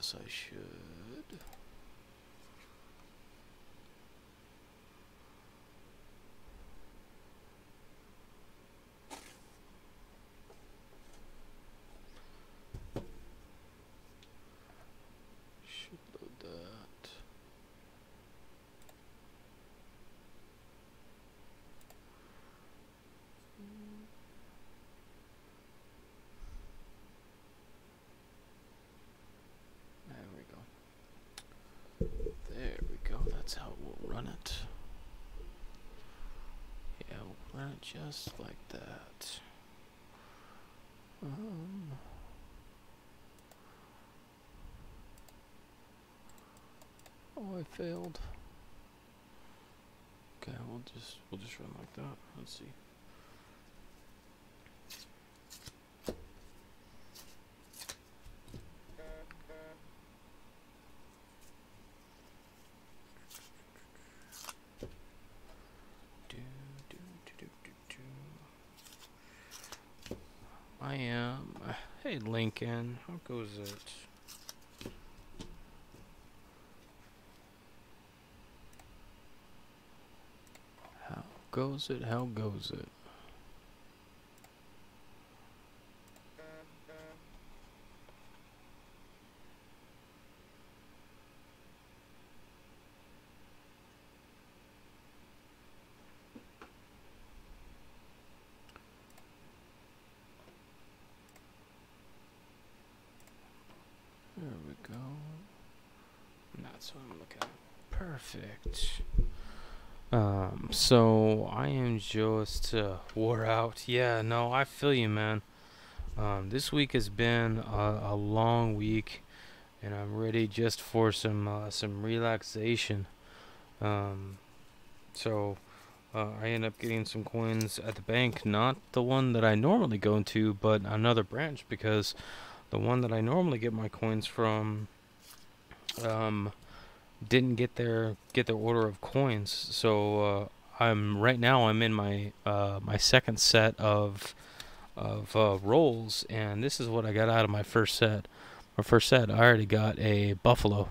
else I should. Should load that. There we go. There we go. That's how we'll run it. Yeah, we'll run it just like that. Oh, I failed. Okay, we'll just run like that. Let's see. I am. Hey, Lincoln. How goes it? How goes it? How goes it? There we go. That's what I'm looking at. Perfect. So I am just wore out. Yeah, no, I feel you, man. This week has been a long week, and I'm ready just for some relaxation. So I end up getting some coins at the bank, not the one that I normally go into, but another branch, because the one that I normally get my coins from didn't get their order of coins. So I'm in my my second set of rolls, and this is what I got out of my first set. My first set, I already got a buffalo.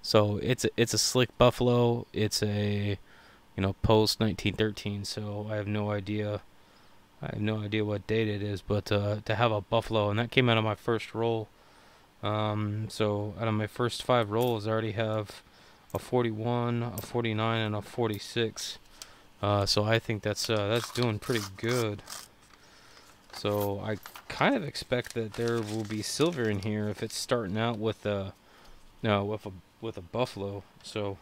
So it's a slick buffalo. It's a post 1913. So I have no idea. What date it is, but to have a buffalo, and that came out of my first roll. So out of my first 5 rolls, I already have a 41, a 49, and a 46. So I think that's doing pretty good. So I kind of expect that there will be silver in here if it's starting out with a buffalo. So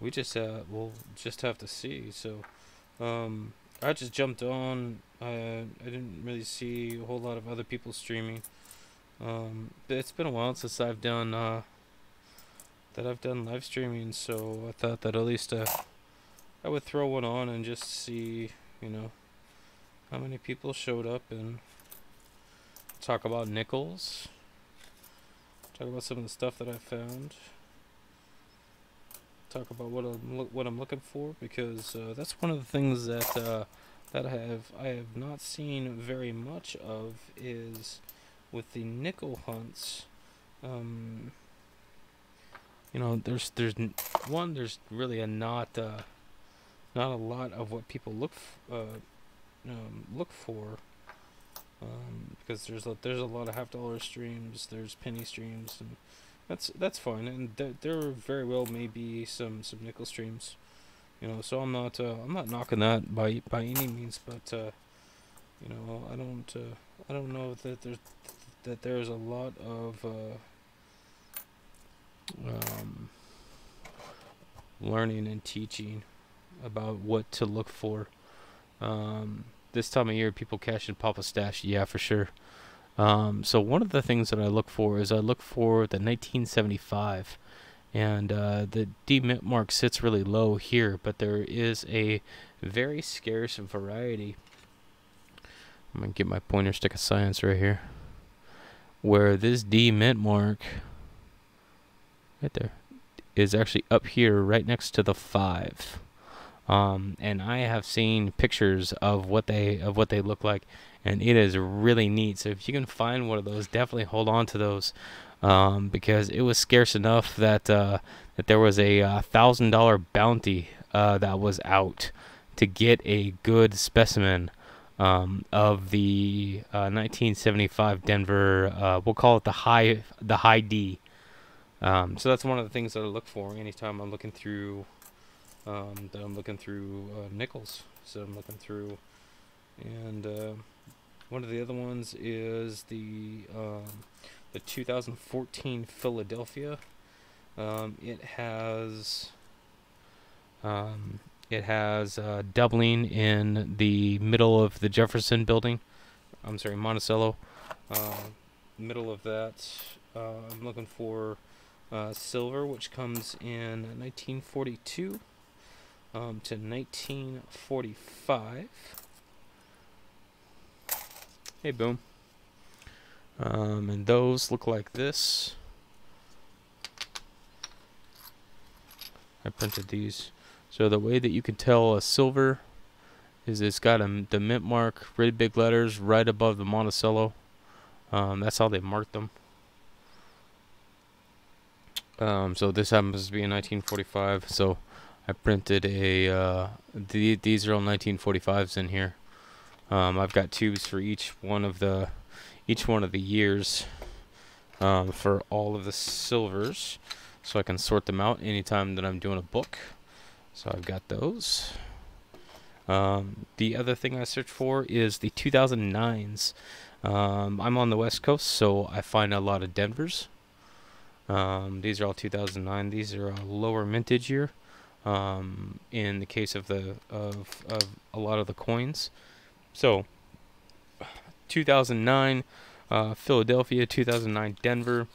we'll just have to see. So I just jumped on. I didn't really see a whole lot of other people streaming. It's been a while since I've done live streaming, so I thought that at least I would throw one on and just see, how many people showed up, and talk about nickels, talk about some of the stuff that I found, talk about what I'm looking for, because that's one of the things that I have not seen very much of, is with the nickel hunts. There's really not a lot of what people look for, because there's a lot of $50 streams, there's penny streams, and that's fine, and there very well may be some nickel streams, so I'm not knocking that by any means, but I don't know that there's a lot of learning and teaching about what to look for. This time of year, people cash in Papa Stash, yeah, for sure. So one of the things that I look for is the 1975, and the D mint mark sits really low here, but there is a very scarce variety. I'm gonna get my pointer stick of science right here, where this D mint mark right there is actually up here right next to the 5. and I have seen pictures of what they look like, and it is really neat. So if you can find one of those, definitely hold on to those, because it was scarce enough that that there was a $1,000 bounty that was out to get a good specimen of the 1975 Denver. We'll call it the high D. So that's one of the things that I look for anytime I'm looking through nickels. So I'm looking through, and one of the other ones is the 2014 Philadelphia. It has doubling in the middle of the Jefferson building. I'm sorry, Monticello. Middle of that. I'm looking for silver, which comes in 1942 to 1945. Hey, boom. And those look like this. I printed these. So the way that you can tell a silver is it's got the mint mark, really big letters, right above the Monticello. That's how they marked them. So this happens to be in 1945. So I printed a. These are all 1945s in here. I've got tubes for each one of the years for all of the silvers, so I can sort them out anytime that I'm doing a book. So I've got those. The other thing I search for is the 2009s. I'm on the West Coast, so I find a lot of Denvers. These are all 2009. These are a lower mintage year. In the case of of a lot of the coins. So 2009 Philadelphia, 2009 Denver.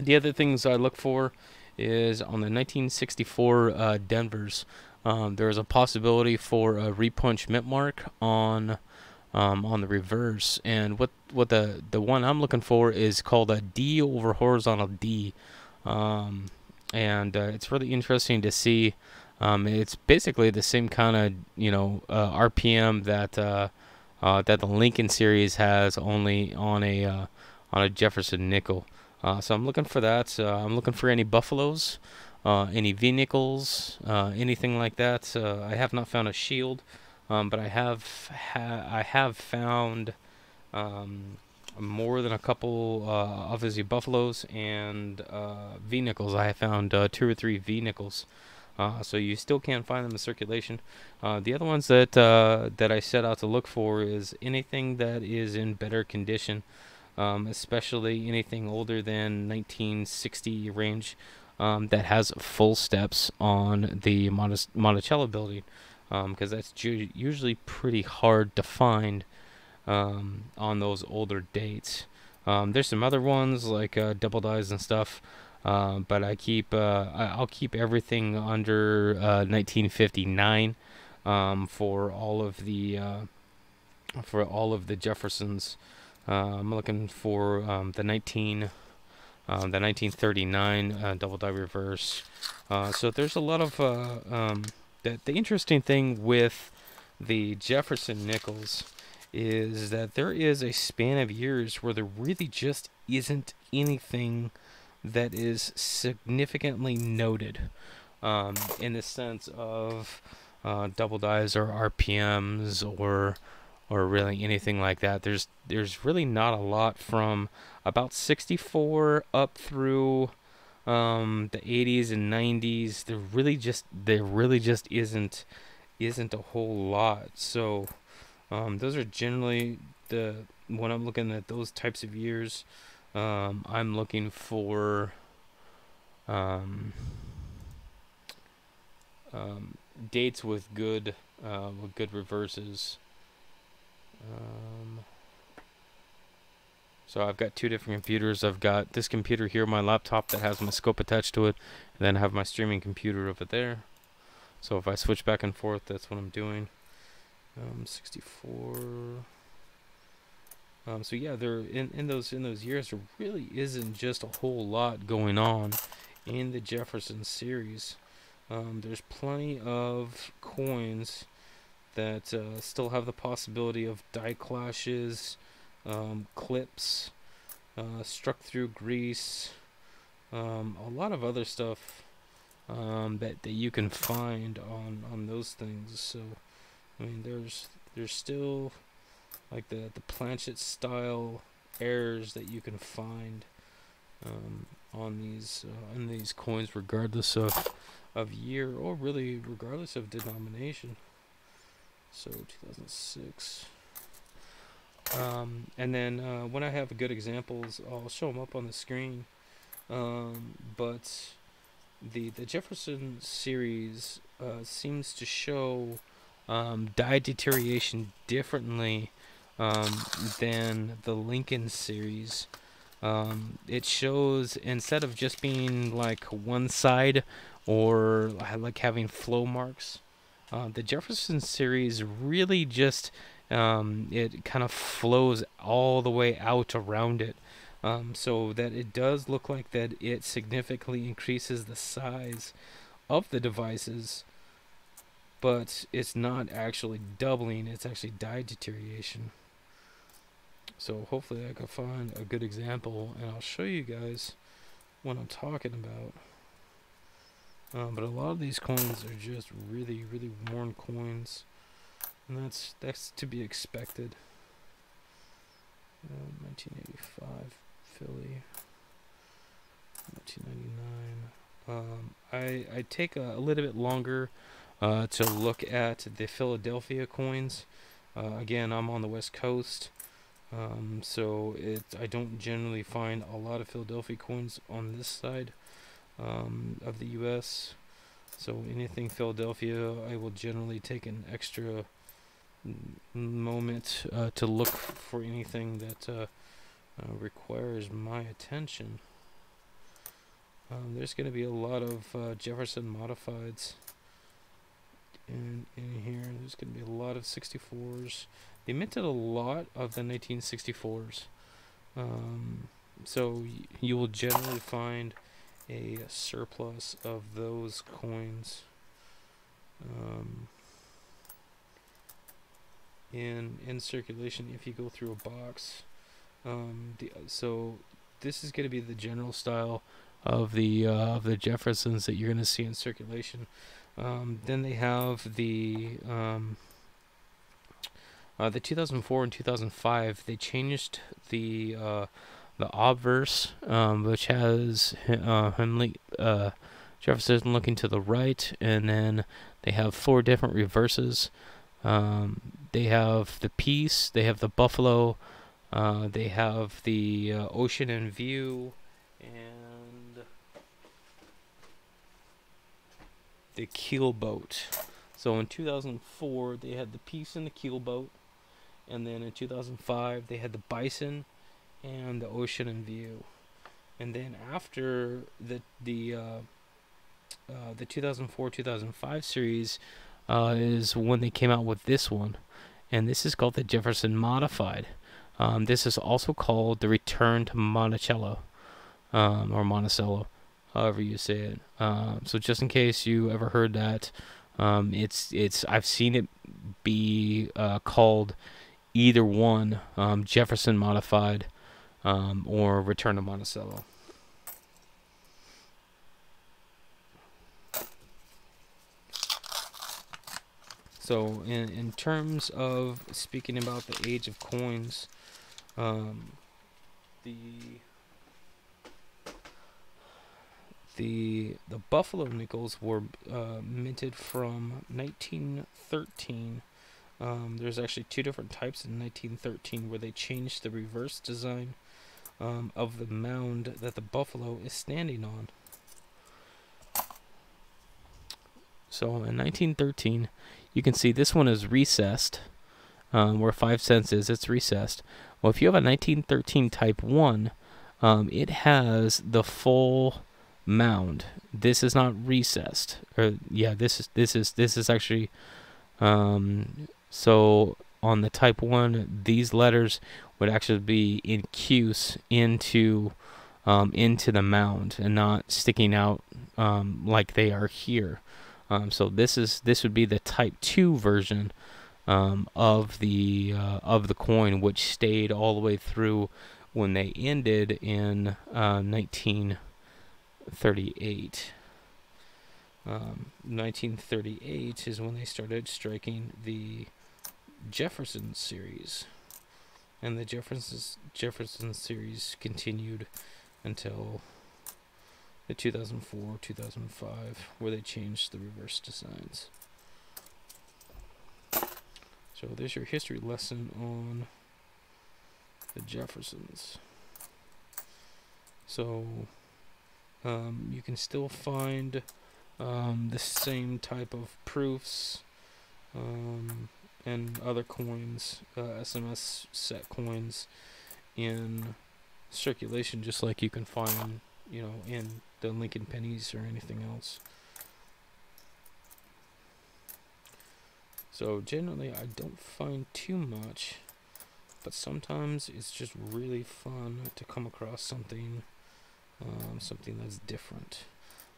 The other things I look for is on the 1964 Denvers. There is a possibility for a repunch mint mark on the reverse, and what the one I'm looking for is called a D over horizontal D, and it's really interesting to see. It's basically the same kind of RPM that that the Lincoln series has, only on a Jefferson nickel. So I'm looking for that. I'm looking for any buffaloes, any V nickels, anything like that. I have not found a shield, but I have found more than a couple obviously buffaloes and V nickels. I have found 2 or 3 V nickels. So you still can't find them in circulation. The other ones that that I set out to look for is anything that is in better condition, especially anything older than 1960 range, that has full steps on the Monticello building, because that's usually pretty hard to find on those older dates. There's some other ones like double dyes and stuff. But I'll keep everything under 1959 for all of the Jeffersons. I'm looking for the 1939 double die reverse. So there's a lot of the interesting thing with the Jefferson nickels is that there is a span of years where there really just isn't anything that is significantly noted, in the sense of double dies or RPMs or really anything like that. There's really not a lot from about 64 up through the 80s and 90s. There really just isn't a whole lot. So those are generally when I'm looking at those types of years. I'm looking for dates with good reverses. So I've got 2 different computers. I've got this computer here, my laptop, that has my scope attached to it, and then I have my streaming computer over there. So if I switch back and forth, that's what I'm doing. 64. So yeah, there in those years, there really isn't just a whole lot going on in the Jefferson series. There's plenty of coins that still have the possibility of die clashes, clips, struck through grease, a lot of other stuff that you can find on those things. So I mean, there's still like the planchet style errors that you can find on these coins, regardless of year, or really regardless of denomination. So 2006. And then when I have good examples, I'll show them up on the screen. But the Jefferson series seems to show die deterioration differently than the Lincoln series. It shows, instead of just being like one side or like having flow marks, the Jefferson series really just it kind of flows all the way out around it, so that it does look like that it significantly increases the size of the devices, but it's not actually doubling, it's actually die deterioration. So hopefully I can find a good example, and I'll show you guys what I'm talking about. But a lot of these coins are just really, really worn coins, and that's to be expected. 1985 Philly, 1999. I take a little bit longer to look at the Philadelphia coins. Again, I'm on the West Coast, so I don't generally find a lot of Philadelphia coins on this side of the U.S. So anything Philadelphia, I will generally take an extra moment to look for anything that requires my attention. There's going to be a lot of Jefferson modifieds in here. There's going to be a lot of 64s. They minted a lot of the 1964s. So you will generally find a surplus of those coins in circulation if you go through a box. So this is going to be the general style of the Jeffersons that you're going to see in circulation. Then they have the 2004 and 2005. They changed the obverse, which has Jefferson looking to the right, and then they have 4 different reverses. They have the peace, they have the buffalo, they have the ocean in view, and the keel boat. So in 2004 they had the peace and the keel boat, and then in 2005 they had the bison and the ocean in view. And then after the 2004-2005 series is when they came out with this one, and this is called the Jefferson Modified. This is also called the Return to Monticello, or Monticello, however you say it. So just in case you ever heard that, I've seen it be called either one, Jefferson Modified, or Return to Monticello. So in terms of speaking about the age of coins, the Buffalo nickels were minted from 1913. There's actually 2 different types in 1913 where they changed the reverse design of the mound that the buffalo is standing on. So in 1913, you can see this one is recessed, where 5 cents is, it's recessed. Well, if you have a 1913 type 1, it has the full mound. This is not recessed. Or yeah, this is actually so on the type 1, these letters would actually be incuse into the mound and not sticking out like they are here. So this would be the Type 2 version of the coin, which stayed all the way through when they ended in 1938. 1938 is when they started striking the Jefferson series, and the Jefferson series continued until the 2004-2005, where they changed the reverse designs. So there's your history lesson on the Jeffersons. So you can still find the same type of proofs and other coins, SMS set coins, in circulation, just like you can find, in the Lincoln pennies or anything else. So generally I don't find too much, but sometimes it's just really fun to come across something that's different.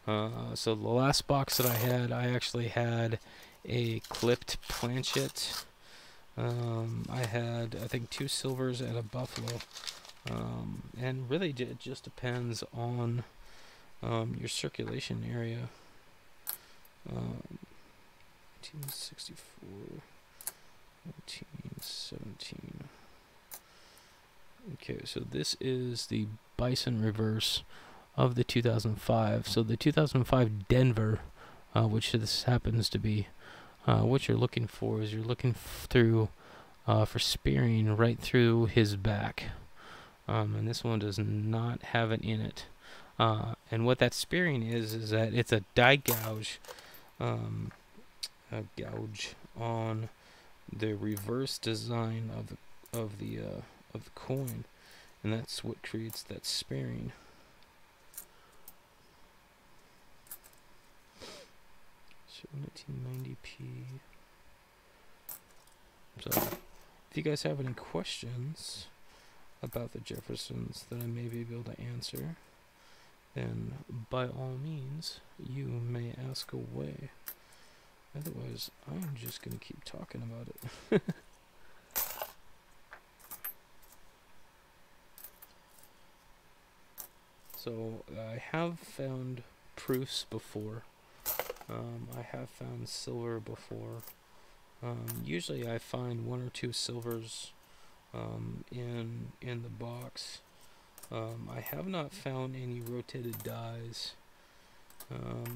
So the last box that I actually had a clipped planchet. I had, I think, 2 silvers and a buffalo. And really it just depends on your circulation area. 1964, 1917. Okay, so this is the Bison reverse of the 2005. So the 2005 Denver, which this happens to be, what you're looking for is you're looking through for spearing right through his back. And this one does not have it in it. And what that spearing is that it's a die gouge, on the reverse design of the coin, and that's what creates that spearing. So 1990p. So if you guys have any questions about the Jeffersons that I may be able to answer, then by all means you may ask away. Otherwise, I'm just going to keep talking about it. So I have found proofs before. I have found silver before. Usually I find 1 or 2 silvers in the box. I have not found any rotated dies.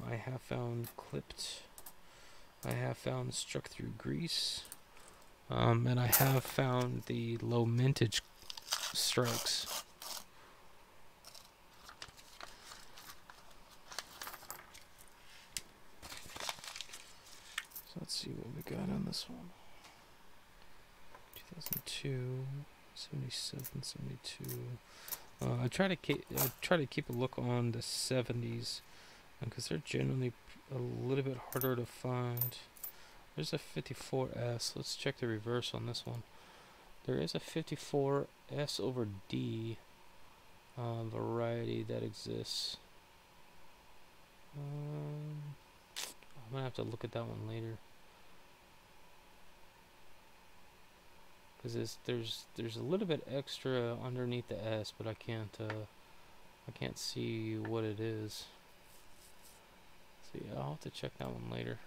I have found clipped. I have found struck through grease. And I have found the low mintage strikes. Let's see what we got on this one. 2002, 77, 72. I try to keep a look on the 70s, because they're generally a little bit harder to find. There's a 54S. Let's check the reverse on this one. There is a 54S over D variety that exists. I'm gonna have to look at that one later, because there's a little bit extra underneath the S, but I can't see what it is. So yeah, I'll have to check that one later.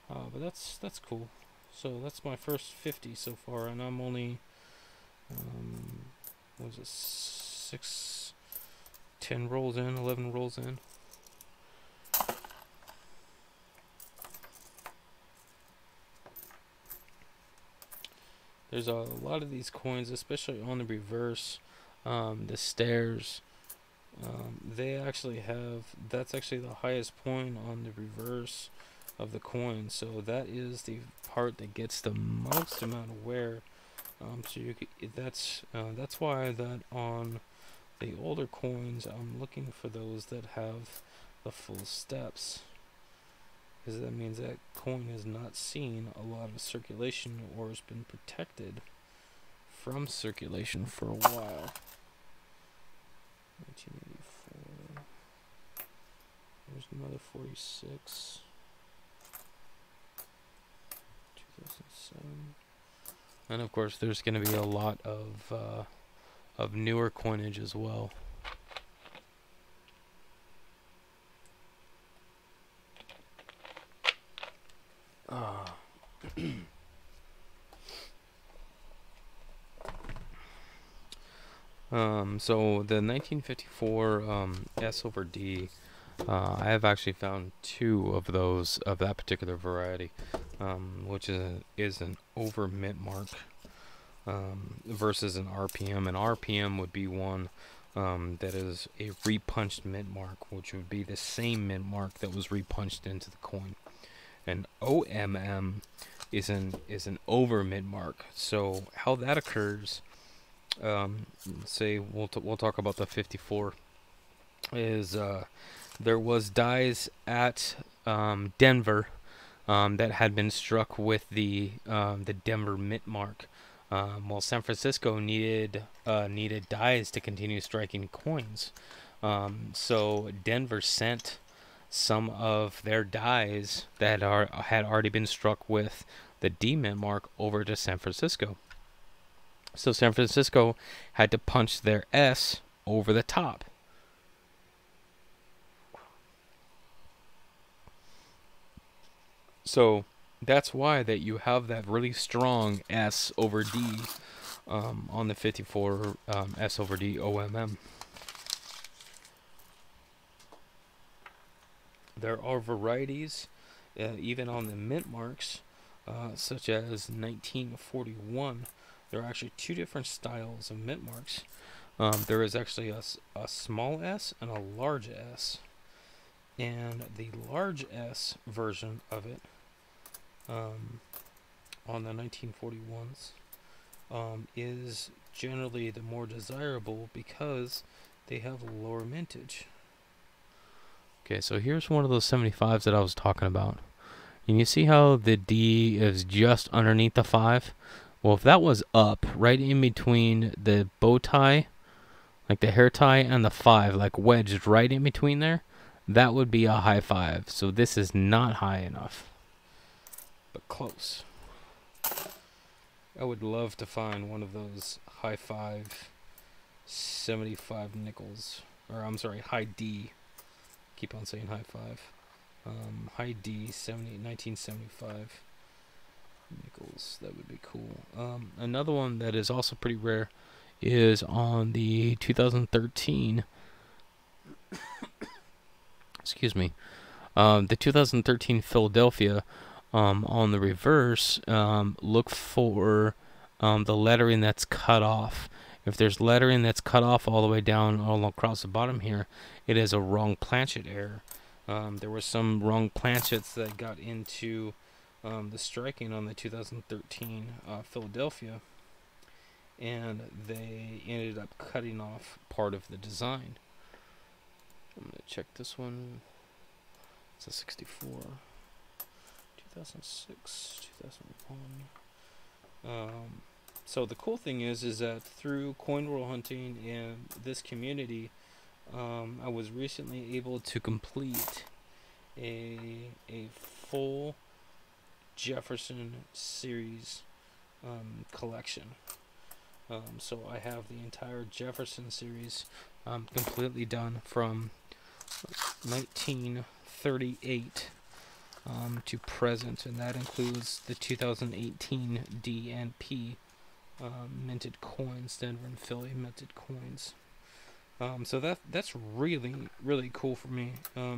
But that's cool. So that's my first 50 so far, and I'm only what was it, 10 rolls in, 11 rolls in. There's a lot of these coins, especially on the reverse, the stairs. They actually have, that's actually the highest point on the reverse of the coin, so that is the part that gets the most amount of wear. So you could, that's why that on the older coins I'm looking for those that have the full steps, because that means that coin has not seen a lot of circulation or has been protected from circulation for a while. 1984. There's another 46. 2007. And of course, there's going to be a lot of newer coinage as well. So the 1954 S over D, I have actually found two of those of that particular variety, which is an over mint mark versus an RPM. An RPM would be one that is a repunched mint mark, which would be the same mint mark that was repunched into the coin. An OMM is an over mint mark. So how that occurs, say we'll talk about the 54, is there was dies at Denver that had been struck with the Denver mint mark. Well, San Francisco needed dies to continue striking coins, so Denver sent some of their dies that had already been struck with the D mint mark over to San Francisco. So San Francisco had to punch their S over the top. So that's why that you have that really strong S over D on the 54 S over D OMM. There are varieties, even on the mint marks, such as 1941. There are actually two different styles of mint marks. There is actually a small s and a large s. And the large S version of it, on the 1941s, is generally the more desirable because they have lower mintage. Okay, so here's one of those 75s that I was talking about. And you see how the D is just underneath the 5? Well, if that was up, right in between the bow tie, like the hair tie, and the 5, like wedged right in between there, that would be a high 5. So this is not high enough, but close. I would love to find one of those high 5 75 nickels, or I'm sorry, high D. Keep on saying high 5. High D 1975 nickels. That would be cool. Another one that is also pretty rare is on the 2013. Excuse me. The 2013 Philadelphia. On the reverse, look for the lettering that's cut off. If there's lettering that's cut off all the way down, all across the bottom here, it is a wrong planchet error. There were some wrong planchets that got into the striking on the 2013 Philadelphia, and they ended up cutting off part of the design. I'm going to check this one. It's a 64. 2006, 2001. So the cool thing is that through coin roll hunting and this community, I was recently able to complete a full Jefferson series collection. So I have the entire Jefferson series completely done from 1938 to present, and that includes the 2018 D and P minted coins, Denver and Philly minted coins. So that's really cool for me,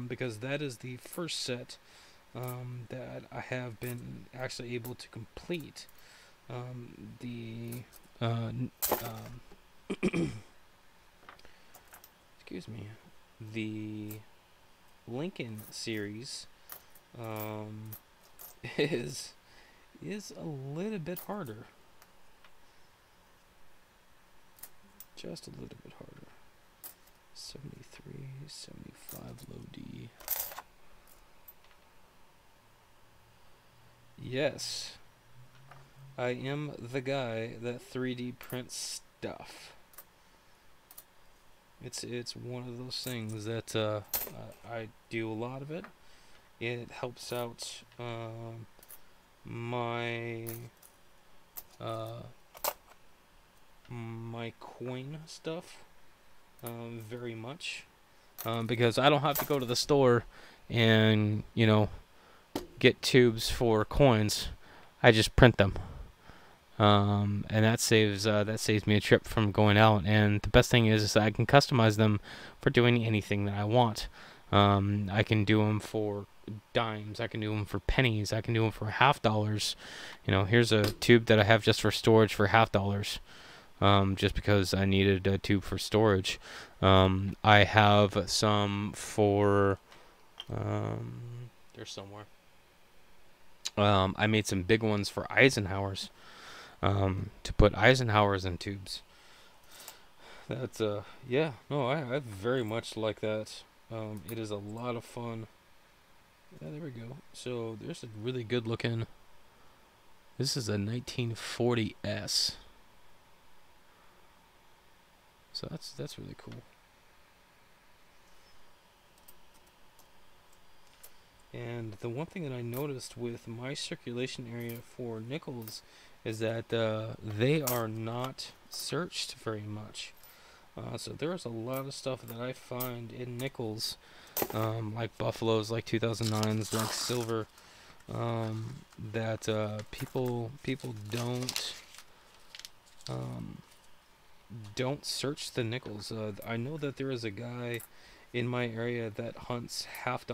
because that is the first set that I have been actually able to complete. Excuse me, the Lincoln series is a little bit harder. Just a little bit harder. 73, 75 low D. Yes, I am the guy that 3D prints stuff. It's one of those things that I do a lot of it. It helps out my uh, my coin stuff very much, because I don't have to go to the store and get tubes for coins. I just print them. And that saves me a trip from going out. And the best thing is I can customize them for doing anything that I want. I can do them for dimes. I can do them for pennies. I can do them for $half. Here's a tube that I have just for storage for $half. Just because I needed a tube for storage. I have some for. There's somewhere. I made some big ones for Eisenhower's. To put Eisenhower's in tubes. That's yeah, no, I very much like that. It is a lot of fun. Yeah, there we go. So there's a really good looking. This is a 1940S. So that's really cool. And the one thing that I noticed with my circulation area for nickels is that they are not searched very much. So there's a lot of stuff that I find in nickels, like buffaloes, like 2009s, like silver, that people don't search the nickels. I know that there is a guy in my area that hunts $half,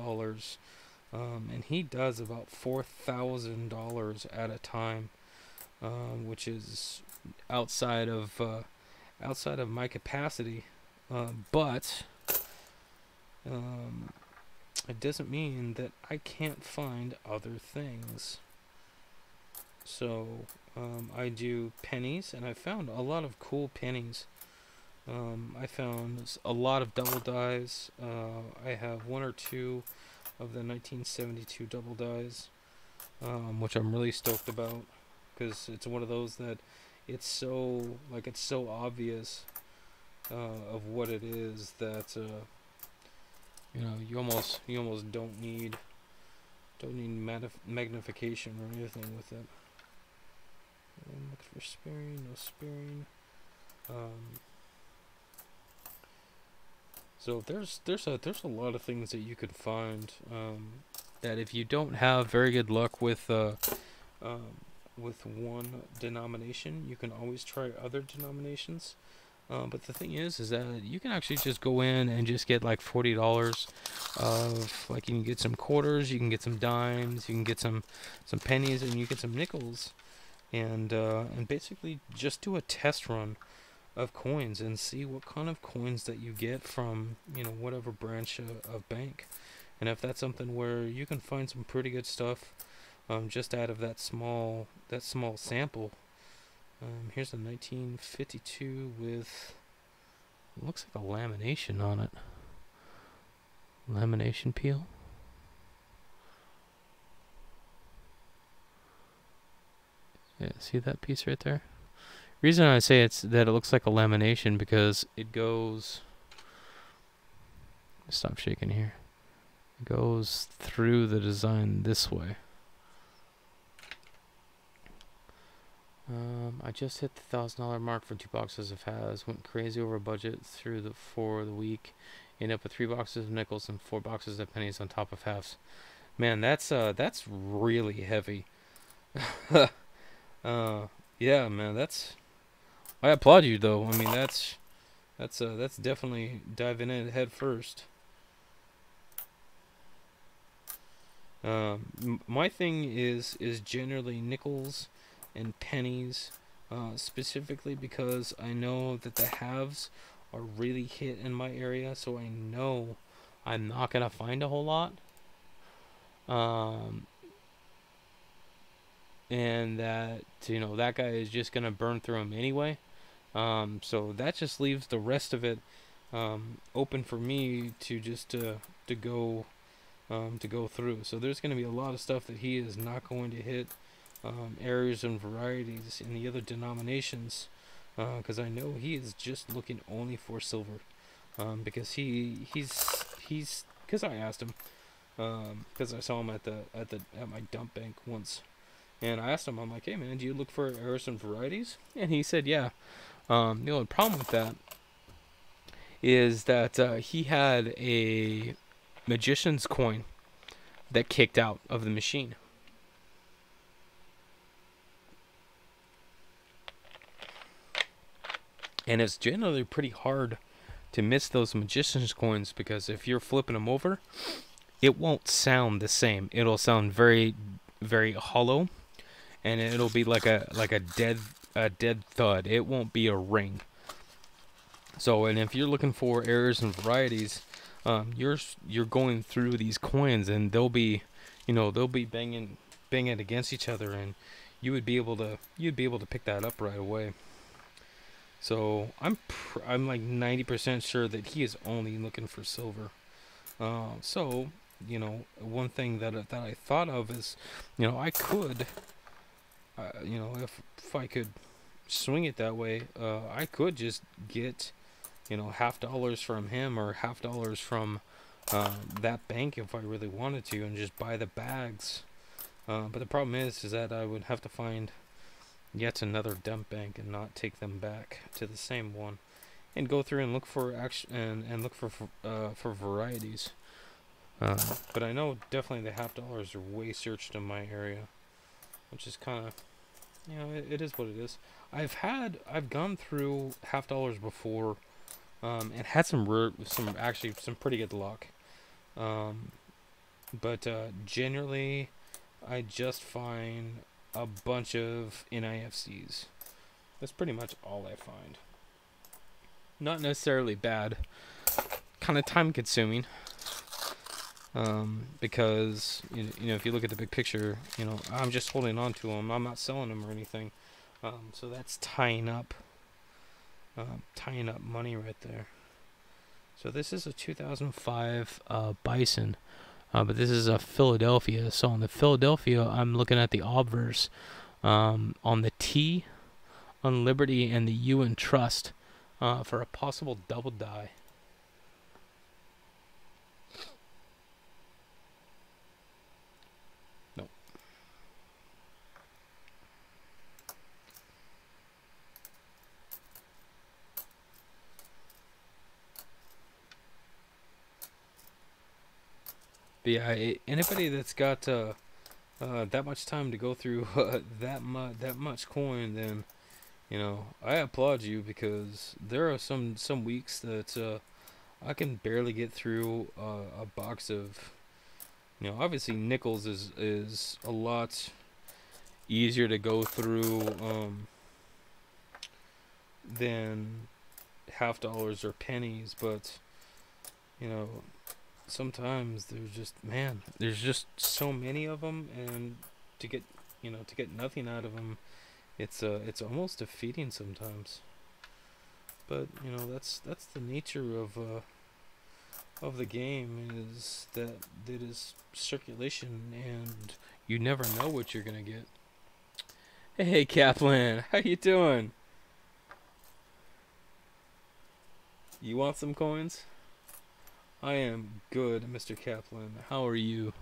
and he does about $4,000 at a time, which is outside of my capacity, but it doesn't mean that I can't find other things. So I do pennies, and I found a lot of cool pennies. I found a lot of double dies. I have one or two of the 1972 double dies, which I'm really stoked about, because it's one of those that it's so obvious of what it is that you almost don't need magnification or anything with it. Look for sparing, no sparing. So there's a lot of things that you could find that if you don't have very good luck with one denomination, you can always try other denominations. But the thing is that you can actually just go in and just get like $40 of, like, you can get some quarters, you can get some dimes, you can get some pennies, and you get some nickels, and basically just do a test run of coins and see what kind of coins that you get from whatever branch of bank. And if that's something where you can find some pretty good stuff, just out of that small sample. Here's a 1952 with, looks like a lamination on it. Lamination peel. Yeah, see that piece right there? Reason I say it's that it looks like a lamination because it goes. Stop shaking here. It goes through the design this way. I just hit the $1,000 mark for 2 boxes of halves. Went crazy over budget for the week. Ended up with 3 boxes of nickels and 4 boxes of pennies on top of halves. Man, that's really heavy. Yeah, man, I applaud you though. I mean, that's definitely diving in head first. My thing is generally nickels and pennies, specifically because I know that the halves are really hit in my area, so I know I'm not gonna find a whole lot. And that that guy is just gonna burn through them anyway. So that just leaves the rest of it open for me to just to go through. So there's going to be a lot of stuff that he is not going to hit, areas and varieties in the other denominations, because I know he is just looking only for silver. because he's because I asked him, because I saw him at my dump bank once, and I asked him, I'm like, hey man, do you look for errors and varieties? And he said, yeah. The only problem with that is that he had a magician's coin that kicked out of the machine. And it's generally pretty hard to miss those magician's coins, because if you're flipping them over, it won't sound the same. It'll sound very, very hollow, and it'll be like a dead thud. It won't be a ring. So, and if you're looking for errors and varieties, you're going through these coins, and they'll be banging against each other, and you'd be able to pick that up right away. So I'm like 90% sure that he is only looking for silver. So one thing that I thought of is, I could, if I could swing it that way, I could just get $50 from him, or $50 from that bank if I really wanted to, and just buy the bags. But the problem is that I would have to find yet another dump bank and not take them back to the same one, and go through and look for and look for varieties. But I know definitely the $50 are way searched in my area, which is kind of, it is what it is. I've gone through $50 before, and had some pretty good luck. But generally, I just find a bunch of NIFCs. That's pretty much all I find. Not necessarily bad. Kind of time consuming. Because if you look at the big picture, I'm just holding on to them. I'm not selling them or anything. So that's tying up money right there. So this is a 2005 Bison, but this is a Philadelphia. So on the Philadelphia, I'm looking at the obverse. On the T, on Liberty, and the U and Trust, for a possible double die. Nope. But yeah, anybody that's got that much time to go through that much coin, then I applaud you, because there are some weeks that I can barely get through a box of, obviously nickels is a lot easier to go through than $50 or pennies, but sometimes there's just so many of them, and to get nothing out of them, it's almost defeating sometimes. But that's the nature of the game, is that it is circulation, and you never know what you're gonna get. Hey Kaplan, how you doing? You want some coins? I am good, Mr. Kaplan. How are you?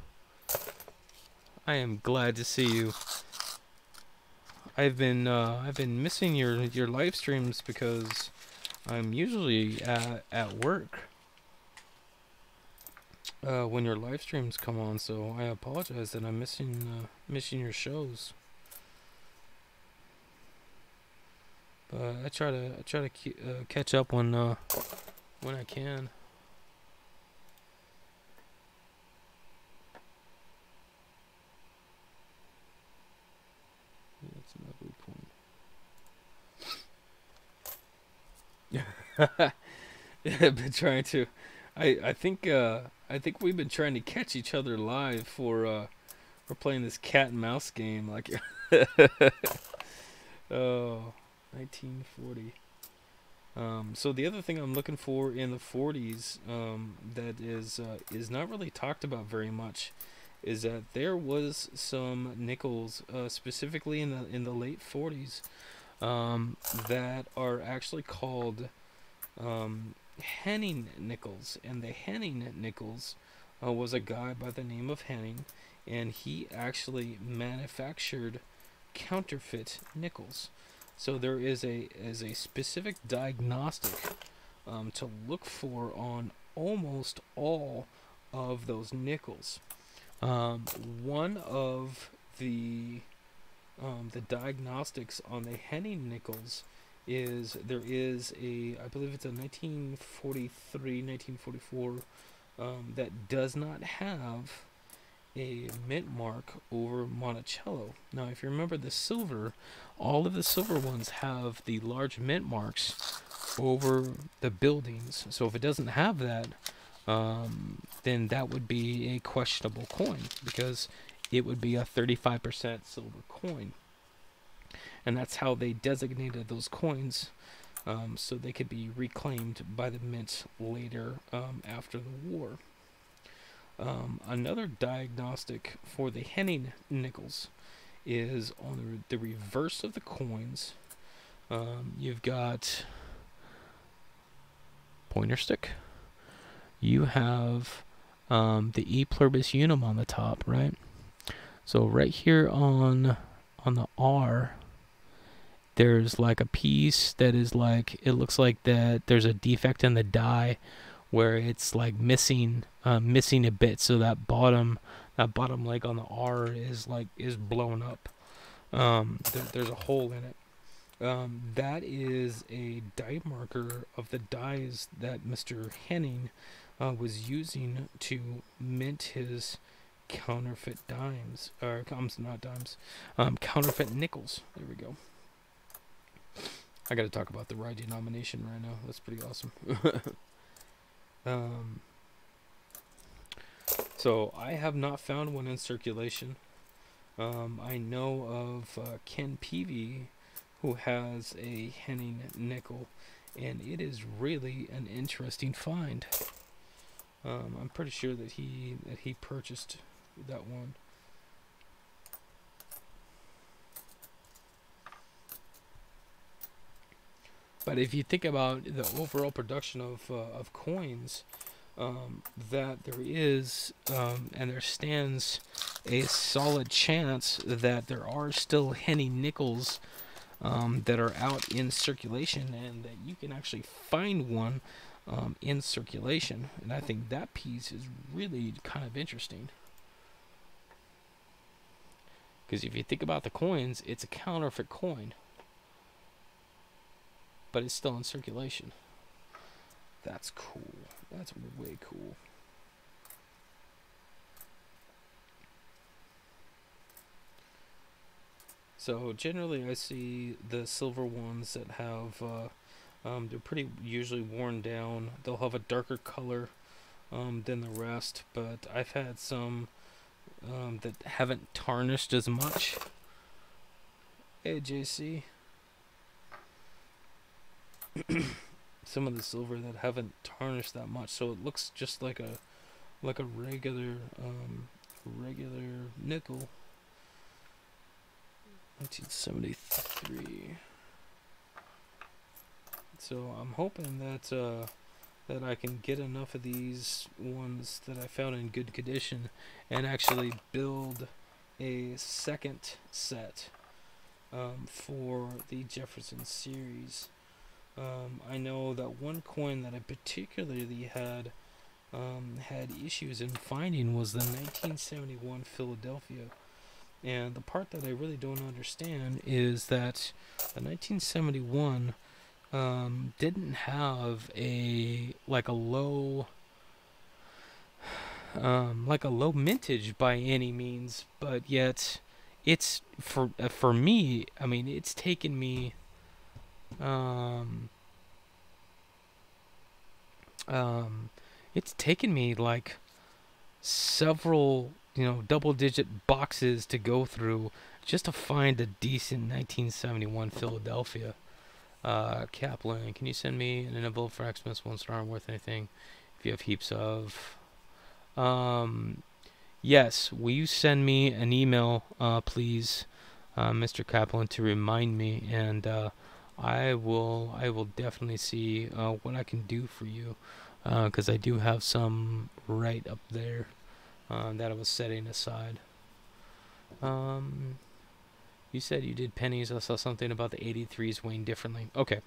I am glad to see you. I've been missing your live streams, because I'm usually at work when your live streams come on. So I apologize that I'm missing your shows. But I try to catch up when I can. That's another point. I've been trying to. I think we've been trying to catch each other live for we're playing this cat and mouse game, like oh, 1940. So the other thing I'm looking for in the 40s, that is not really talked about very much, is that there was some nickels, specifically in the late 40s, that are actually called Henning nickels, and the Henning nickels was a guy by the name of Henning, and he actually manufactured counterfeit nickels. So there is a specific diagnostic to look for on almost all of those nickels. One of the diagnostics on the Henning nickels is there is a, I believe it's a 1943, 1944, that does not have a mint mark over Monticello. Now, if you remember the silver, all of the silver ones have the large mint marks over the buildings. So if it doesn't have that, then that would be a questionable coin, because it would be a 35% silver coin. And that's how they designated those coins, so they could be reclaimed by the mint later, after the war. Another diagnostic for the Henning nickels is on the reverse of the coins. You've got pointer stick. You have the E pluribus unum on the top, right? So right here on the R, there's like a piece that is like, it looks like that there's a defect in the die where it's like missing a bit, so that bottom leg on the R is blown up. There's a hole in it. That is a die marker of the dies that Mr. Henning was using to mint his counterfeit dimes, or not dimes, counterfeit nickels. There we go. I got to talk about the right denomination right now. That's pretty awesome. So I have not found one in circulation. I know of Ken Peavy, who has a Henning nickel, and it is really an interesting find. I'm pretty sure that he purchased that one. But if you think about the overall production of coins, that there is, and there stands a solid chance that there are still Henning nickels that are out in circulation, and that you can actually find one in circulation. And I think that piece is really kind of interesting. Because if you think about the coins, it's a counterfeit coin, but it's still in circulation. That's cool. That's way cool. So generally I see the silver ones that have, they're pretty usually worn down. They'll have a darker color than the rest, but I've had some that haven't tarnished as much. Hey, JC. Some of the silver that haven't tarnished that much, so it looks just like a regular nickel. 1973. So I'm hoping that that I can get enough of these ones that I found in good condition and actually build a second set for the Jefferson series. I know that one coin that I particularly had issues in finding was the 1971 Philadelphia. And the part that I really don't understand is that the 1971 didn't have a low mintage by any means, but yet it's for me. I mean, it's taken me like several double-digit boxes to go through just to find a decent 1971 Philadelphia. Kaplan, can you send me an envelope for Xmas 1 star and worth anything if you have heaps of? Yes, will you send me an email, please, Mr. Kaplan, to remind me, and I will definitely see what I can do for you, because I do have some right up there that I was setting aside. Um, you said you did pennies. I saw something about the 83s weighing differently. Okay,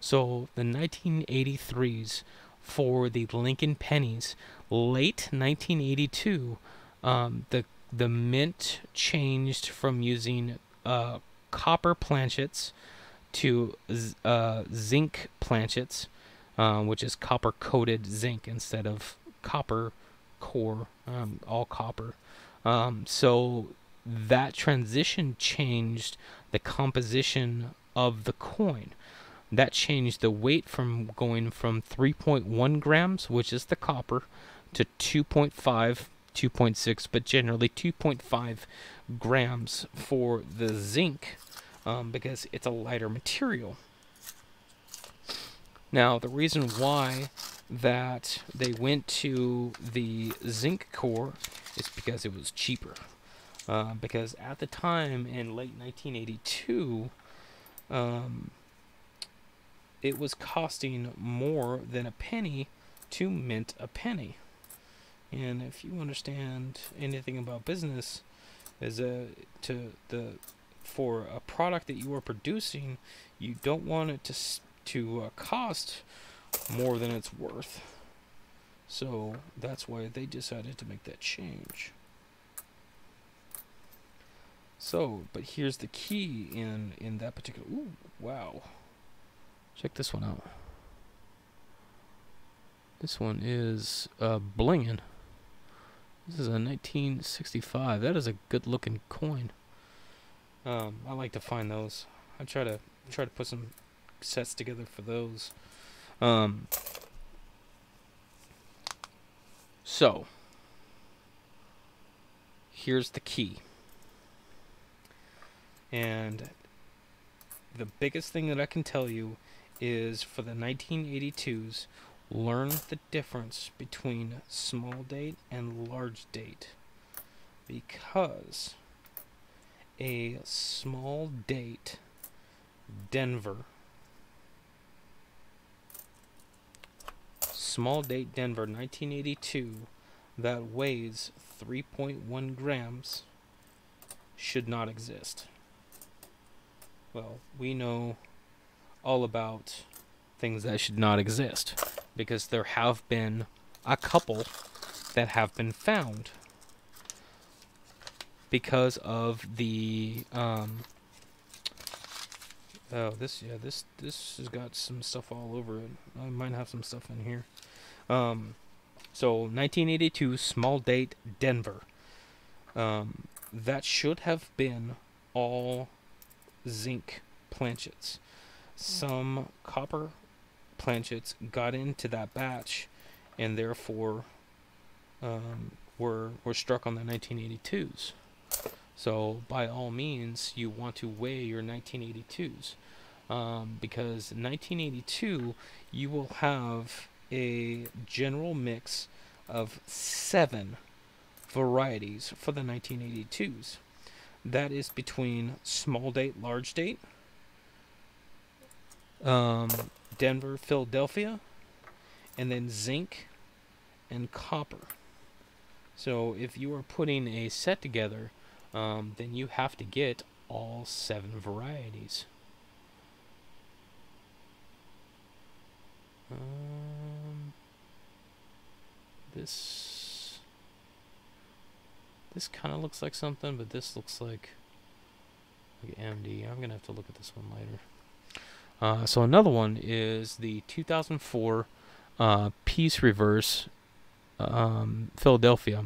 so the 1983s for the Lincoln pennies, late 1982, the mint changed from using copper planchets to zinc planchets, which is copper coated zinc instead of copper core, all copper. So that transition changed the composition of the coin. That changed the weight from going from 3.1 grams, which is the copper, to 2.5, 2.6, but generally 2.5 grams for the zinc, because it's a lighter material. Now, the reason why that they went to the zinc core is because it was cheaper. Because at the time in late 1982, it was costing more than a penny to mint a penny. And if you understand anything about business, is for a product that you are producing, you don't want it to cost more than it's worth. So that's why they decided to make that change. So, but here's the key in that particular. Ooh, wow! Check this one out. This one is blingin'. This is a 1965. That is a good-looking coin. I like to find those. I try to put some sets together for those. So here's the key. And the biggest thing that I can tell you is for the 1982s, learn the difference between small date and large date. Because a small date Denver, small date Denver 1982, that weighs 3.1 grams should not exist. Well, we know all about things that should not exist because there have been a couple that have been found because of the this has got some stuff all over it. I might have some stuff in here. So 1982 small date Denver. That should have been all zinc planchets. Some copper planchets got into that batch and therefore were struck on the 1982s. So by all means, you want to weigh your 1982s, because 1982 you will have a general mix of 7 varieties for the 1982s. That is between small date, large date, Denver, Philadelphia, and then zinc and copper. So if you are putting a set together, then you have to get all 7 varieties. This kind of looks like something, but this looks like MD. I'm gonna have to look at this one later. So another one is the 2004 Peace Reverse Philadelphia.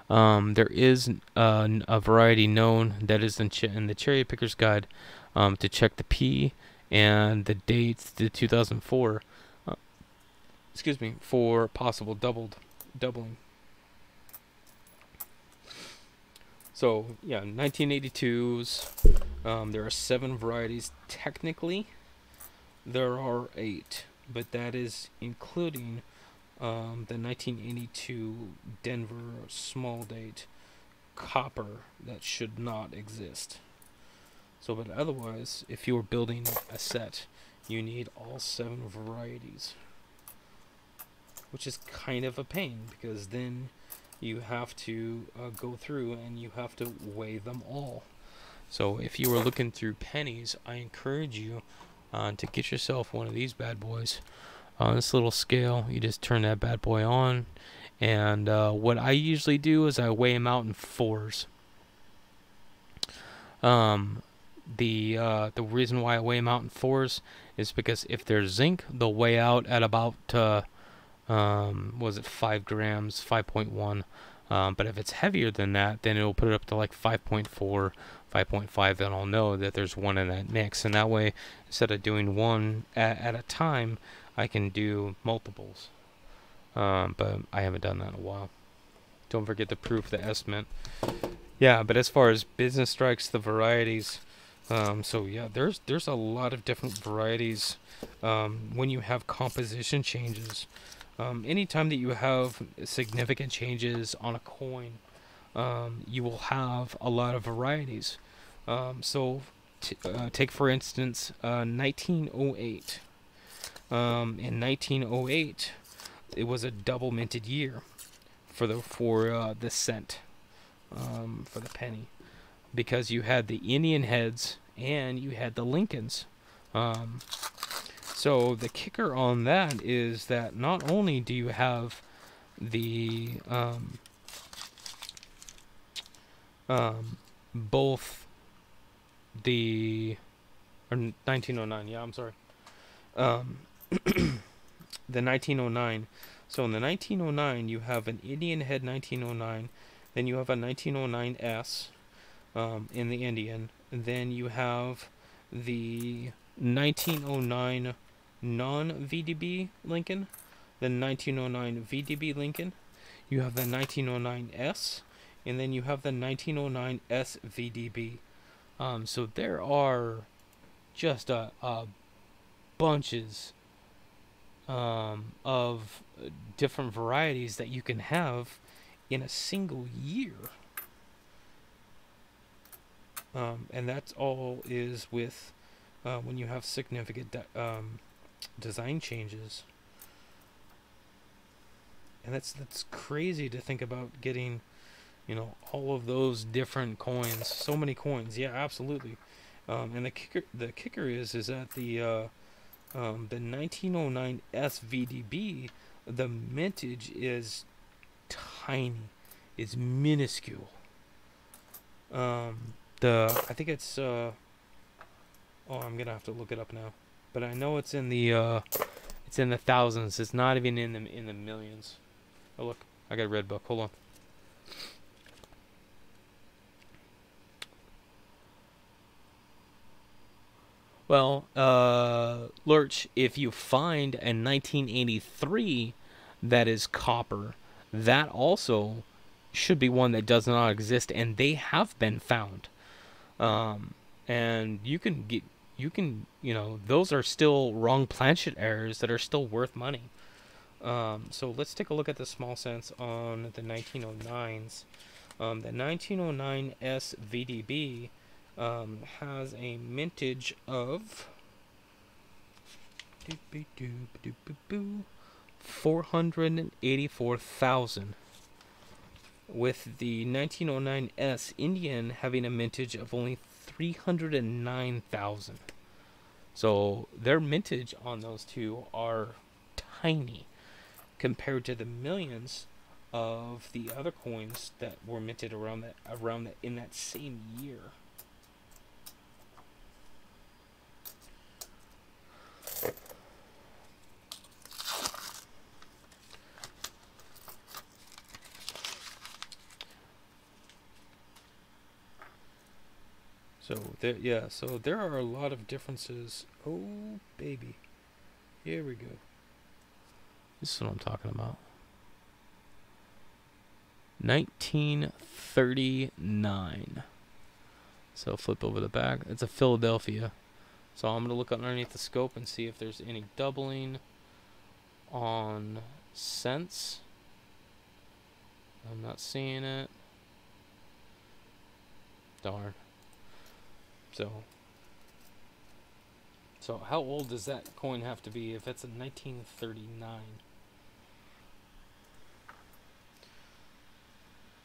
There is a variety known that is in the Cherry Picker's Guide to check the P and the dates, the 2004, for possible doubling. So yeah, 1982s. There are 7 varieties. Technically, there are 8, but that is including the 1982 Denver small date copper that should not exist. So, but otherwise, if you were building a set, you need all 7 varieties, which is kind of a pain because then you have to go through and you have to weigh them all. So if you were looking through pennies, I encourage you to get yourself one of these bad boys. On this little scale, you just turn that bad boy on, and what I usually do is I weigh them out in 4s. The reason why I weigh them out in 4s is because if they're zinc, they'll weigh out at about was it 5 grams, 5.1. But if it's heavier than that, then it'll put it up to like 5.4, 5.5. Then I'll know that there's one in that mix, and that way, instead of doing one at a time, I can do multiples. But I haven't done that in a while. Don't forget to proof the estimate. Yeah, but as far as business strikes, the varieties, so yeah, there's a lot of different varieties when you have composition changes. Anytime that you have significant changes on a coin, you will have a lot of varieties. So take for instance 1908. In 1908, it was a double minted year for the cent, for the penny, because you had the Indian heads and you had the Lincolns. So the kicker on that is that not only do you have the both the 1909, yeah, I'm sorry, the 1909. So in the 1909, you have an Indian head 1909, then you have a 1909S in the Indian, and then you have the 1909 non-VDB Lincoln, the 1909 VDB Lincoln, you have the 1909S, and then you have the 1909S VDB. So there are just a bunches of different varieties that you can have in a single year. And that's all is with when you have significant design changes. And that's crazy to think about getting, all of those different coins, so many coins. Yeah, absolutely. And the kicker is that the 1909 SVDB, the mintage is tiny, it's minuscule. I think it's I'm gonna have to look it up now, but I know it's in the thousands. It's not even in the millions. Oh look, I got a red book. Hold on. Well, Lurch, if you find a 1983 that is copper, that also should be one that does not exist, and they have been found. And you can those are still wrong planchet errors that are still worth money. So let's take a look at the small cents on the 1909s. The 1909 SVDB has a mintage of 484,000, with the 1909S Indian having a mintage of only 309,000. So their mintage on those two are tiny compared to the millions of the other coins that were minted around that in that same year. So there are a lot of differences. Oh baby, here we go. This is what I'm talking about. 1939. So flip over the back. It's a Philadelphia. So I'm gonna look underneath the scope and see if there's any doubling on cents. I'm not seeing it. Darn. So how old does that coin have to be if it's a 1939?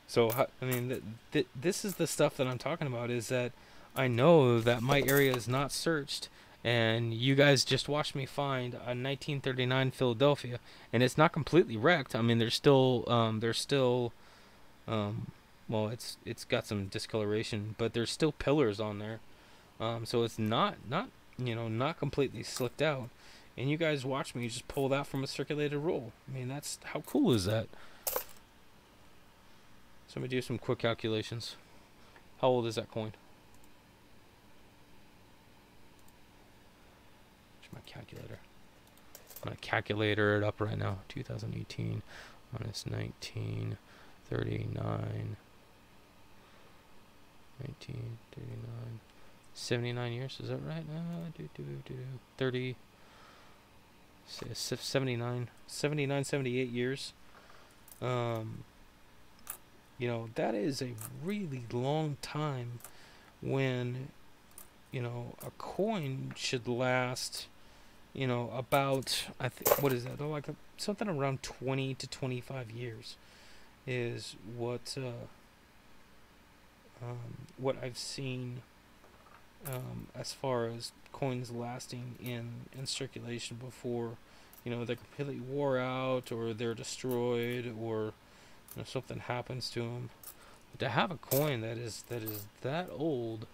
So I mean, this is the stuff that I'm talking about. Is that I know that my area is not searched, and you guys just watched me find a 1939 Philadelphia, and it's not completely wrecked. I mean, there's still, um, well, it's got some discoloration, but there's still pillars on there. So it's not not completely slicked out. And you guys watch me just pull that from a circulated roll. I mean, that's how cool is that? So let me do some quick calculations. How old is that coin? Where's my calculator? I'm gonna calculator it up right now. 2018 minus 1939. 1939. 79 years, is that right? 30, 79, 78 years. That is a really long time when, a coin should last, about, I think, what is that? Like something around 20 to 25 years is what I've seen as far as coins lasting in circulation before, they're completely wore out or they're destroyed or something happens to them. But to have a coin that is that old.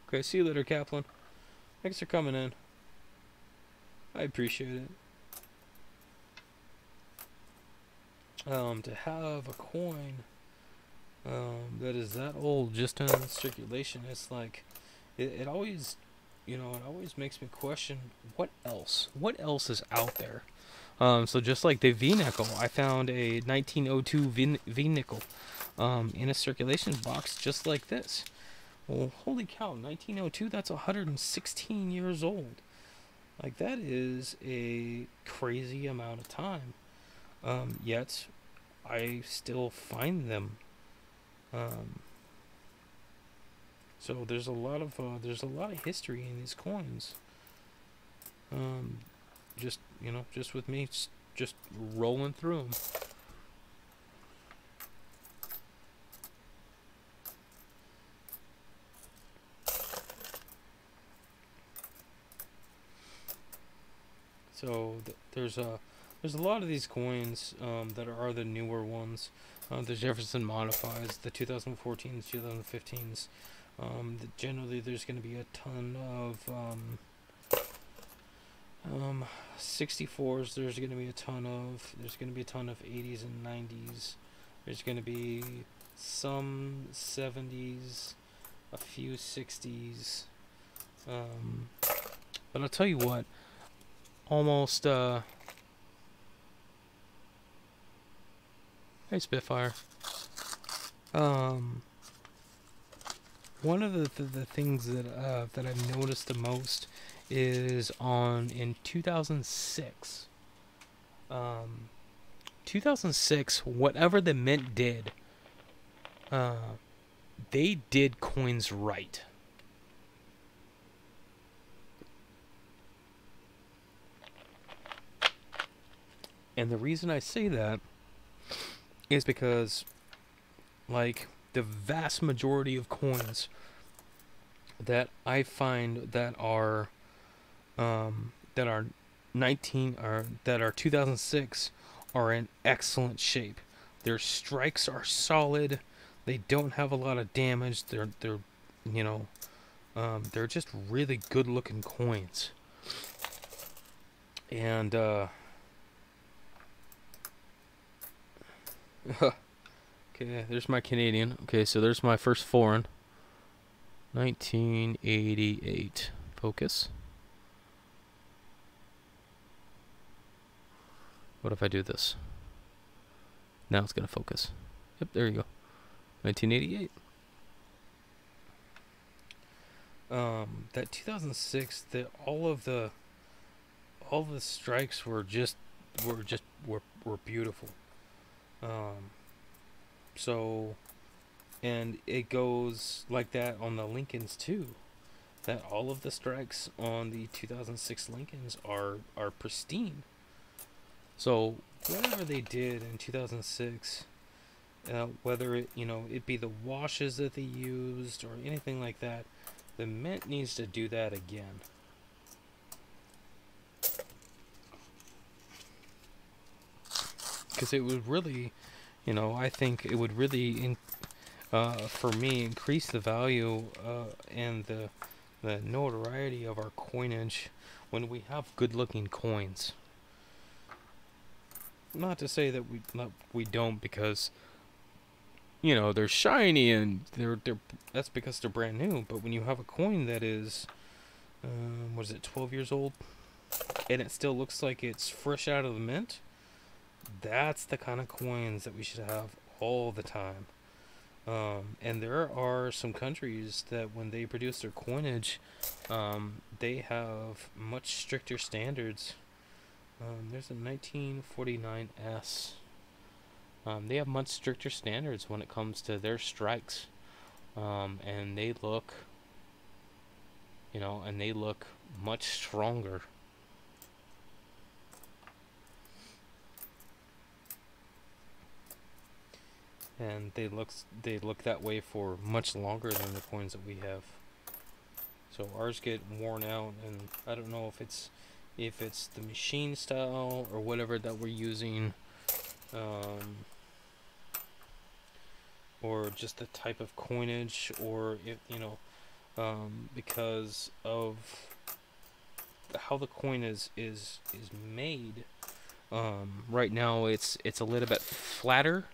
Okay, see you later, Kaplan. Thanks for coming in. I appreciate it. To have a coin that is that old just in circulation, it's like it always it always makes me question what else is out there. So just like the V nickel, I found a 1902 V nickel in a circulation box just like this. Well, holy cow, 1902, that's 116 years old. Like, that is a crazy amount of time. Yet I still find them. So there's a lot of history in these coins. Just with me, just rolling through them. So there's a lot of these coins that are the newer ones. The Jefferson modifies, the 2014s, 2015s. Generally, there's going to be a ton of 64s. There's going to be a ton of. There's going to be a ton of 80s and 90s. There's going to be some 70s, a few 60s. But I'll tell you what. Almost. Hey, Spitfire. One of the things that I've noticed the most is in 2006. 2006, whatever the mint did, they did coins right. And the reason I say that is because, like, the vast majority of coins that I find that are 2006 are in excellent shape. Their strikes are solid. They don't have a lot of damage. They're just really good looking coins. And okay, there's my Canadian. Okay, so there's my first foreign. 1988. Focus. What if I do this? Now it's going to focus. Yep, there you go. 1988. That 2006, all the strikes were beautiful. So And it goes like that on the Lincolns too. That all of the strikes on the 2006 Lincolns are pristine. So whatever they did in 2006, whether it be the washes that they used or anything like that, the mint needs to do that again. Because it would really, I think it would really, for me, increase the value and the notoriety of our coinage when we have good-looking coins. Not to say that we don't, because they're shiny and they're that's because they're brand new. But when you have a coin that is, what is it, 12 years old, and it still looks like it's fresh out of the mint, that's the kind of coins that we should have all the time. And there are some countries that when they produce their coinage, they have much stricter standards. There's a 1949S. They have much stricter standards when it comes to their strikes, and they look, much stronger. And they look that way for much longer than the coins that we have. So ours get worn out, and I don't know if it's the machine style or whatever that we're using, or just the type of coinage, or if because of how the coin is made. Right now it's a little bit flatter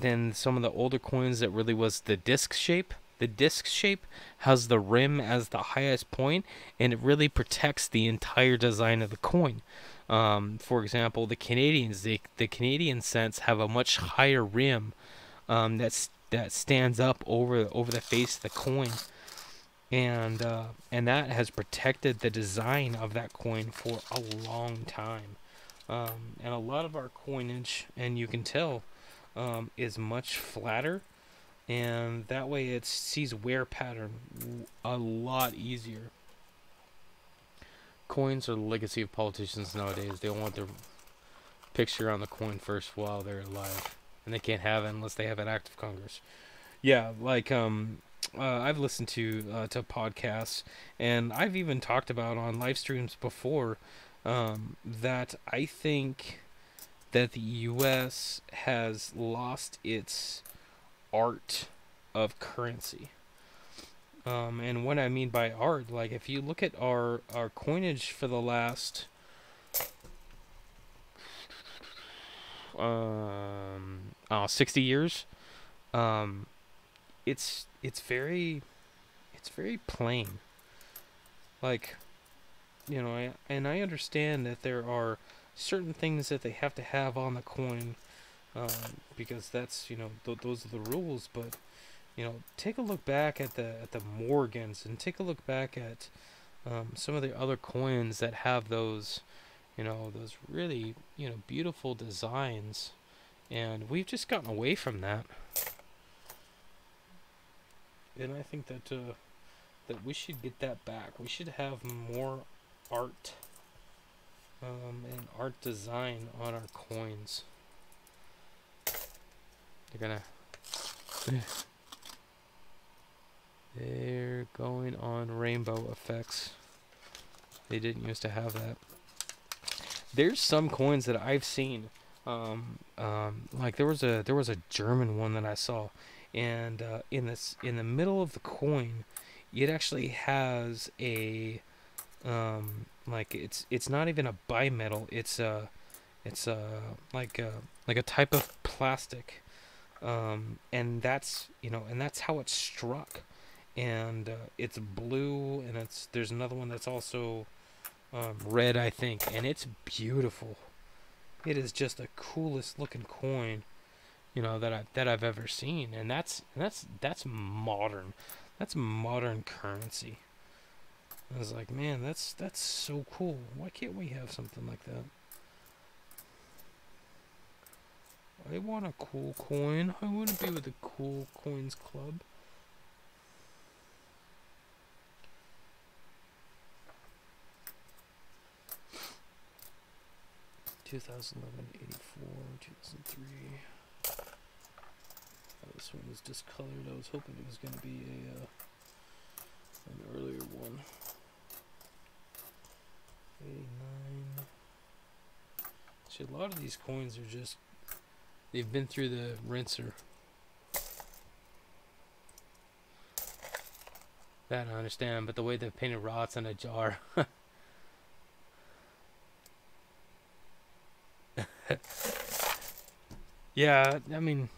than some of the older coins that really was the disc shape. The disc shape has the rim as the highest point, and it really protects the entire design of the coin. For example, the Canadians, the Canadian cents have a much higher rim that stands up over the face of the coin, and that has protected the design of that coin for a long time. And a lot of our coinage, and you can tell, is much flatter, and that way it sees wear pattern a lot easier. Coins are the legacy of politicians nowadays. They want their picture on the coin first while they're alive, and they can't have it unless they have an active Congress. Yeah, like I've listened to podcasts, and I've even talked about on live streams before, that I think that the U.S. has lost its art of currency. And what I mean by art, like if you look at our coinage for the last 60 years, it's very plain. Like, and I understand that there are certain things that they have to have on the coin, because that's those are the rules. But take a look back at the Morgans, and take a look back at some of the other coins that have those those really beautiful designs, and we've just gotten away from that. And I think that we should get that back. We should have more art and art design on our coins. They're going on rainbow effects. They didn't used to have that. There's some coins that I've seen, like there was a German one that I saw, and in the middle of the coin, it actually has a like it's not even a bimetal. It's like a type of plastic, and that's how it's struck, and it's blue, and there's another one that's also red, I think, and it's beautiful. It is just the coolest looking coin, that I've ever seen, and that's modern. That's modern currency. I was like, man, that's so cool. Why can't we have something like that? I want a cool coin. I want to be with the Cool Coins Club. $2011, 84, 2003. Oh, this one was discolored. I was hoping it was going to be an earlier one. 89. See, a lot of these coins are just, they've been through the rinser. That I understand, but the way they've painted rots in a jar. Yeah, I mean,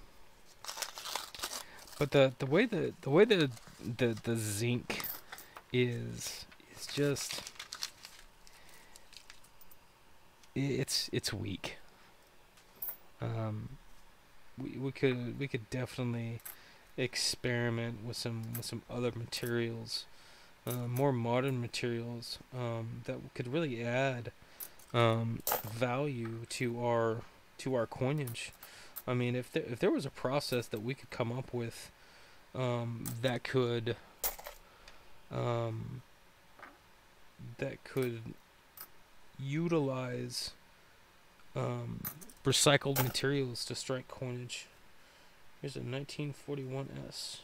but the way the zinc is just, it's weak. We could definitely experiment with some other materials, more modern materials, that could really add value to our coinage. I mean, if there was a process that we could come up with, that could utilize recycled materials to strike coinage. Here's a 1941S,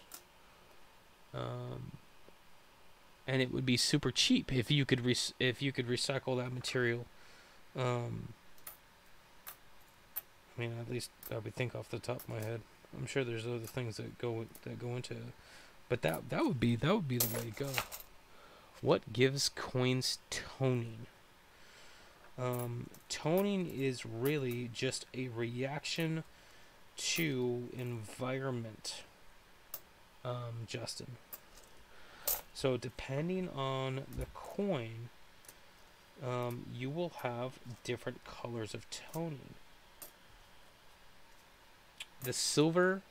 and it would be super cheap if you could recycle that material. I mean, at least I would think off the top of my head. I'm sure there's other things that go into it, but that would be the way to go. What gives coins toning? Toning is really just a reaction to environment, Justin. So depending on the coin, you will have different colors of toning. The silver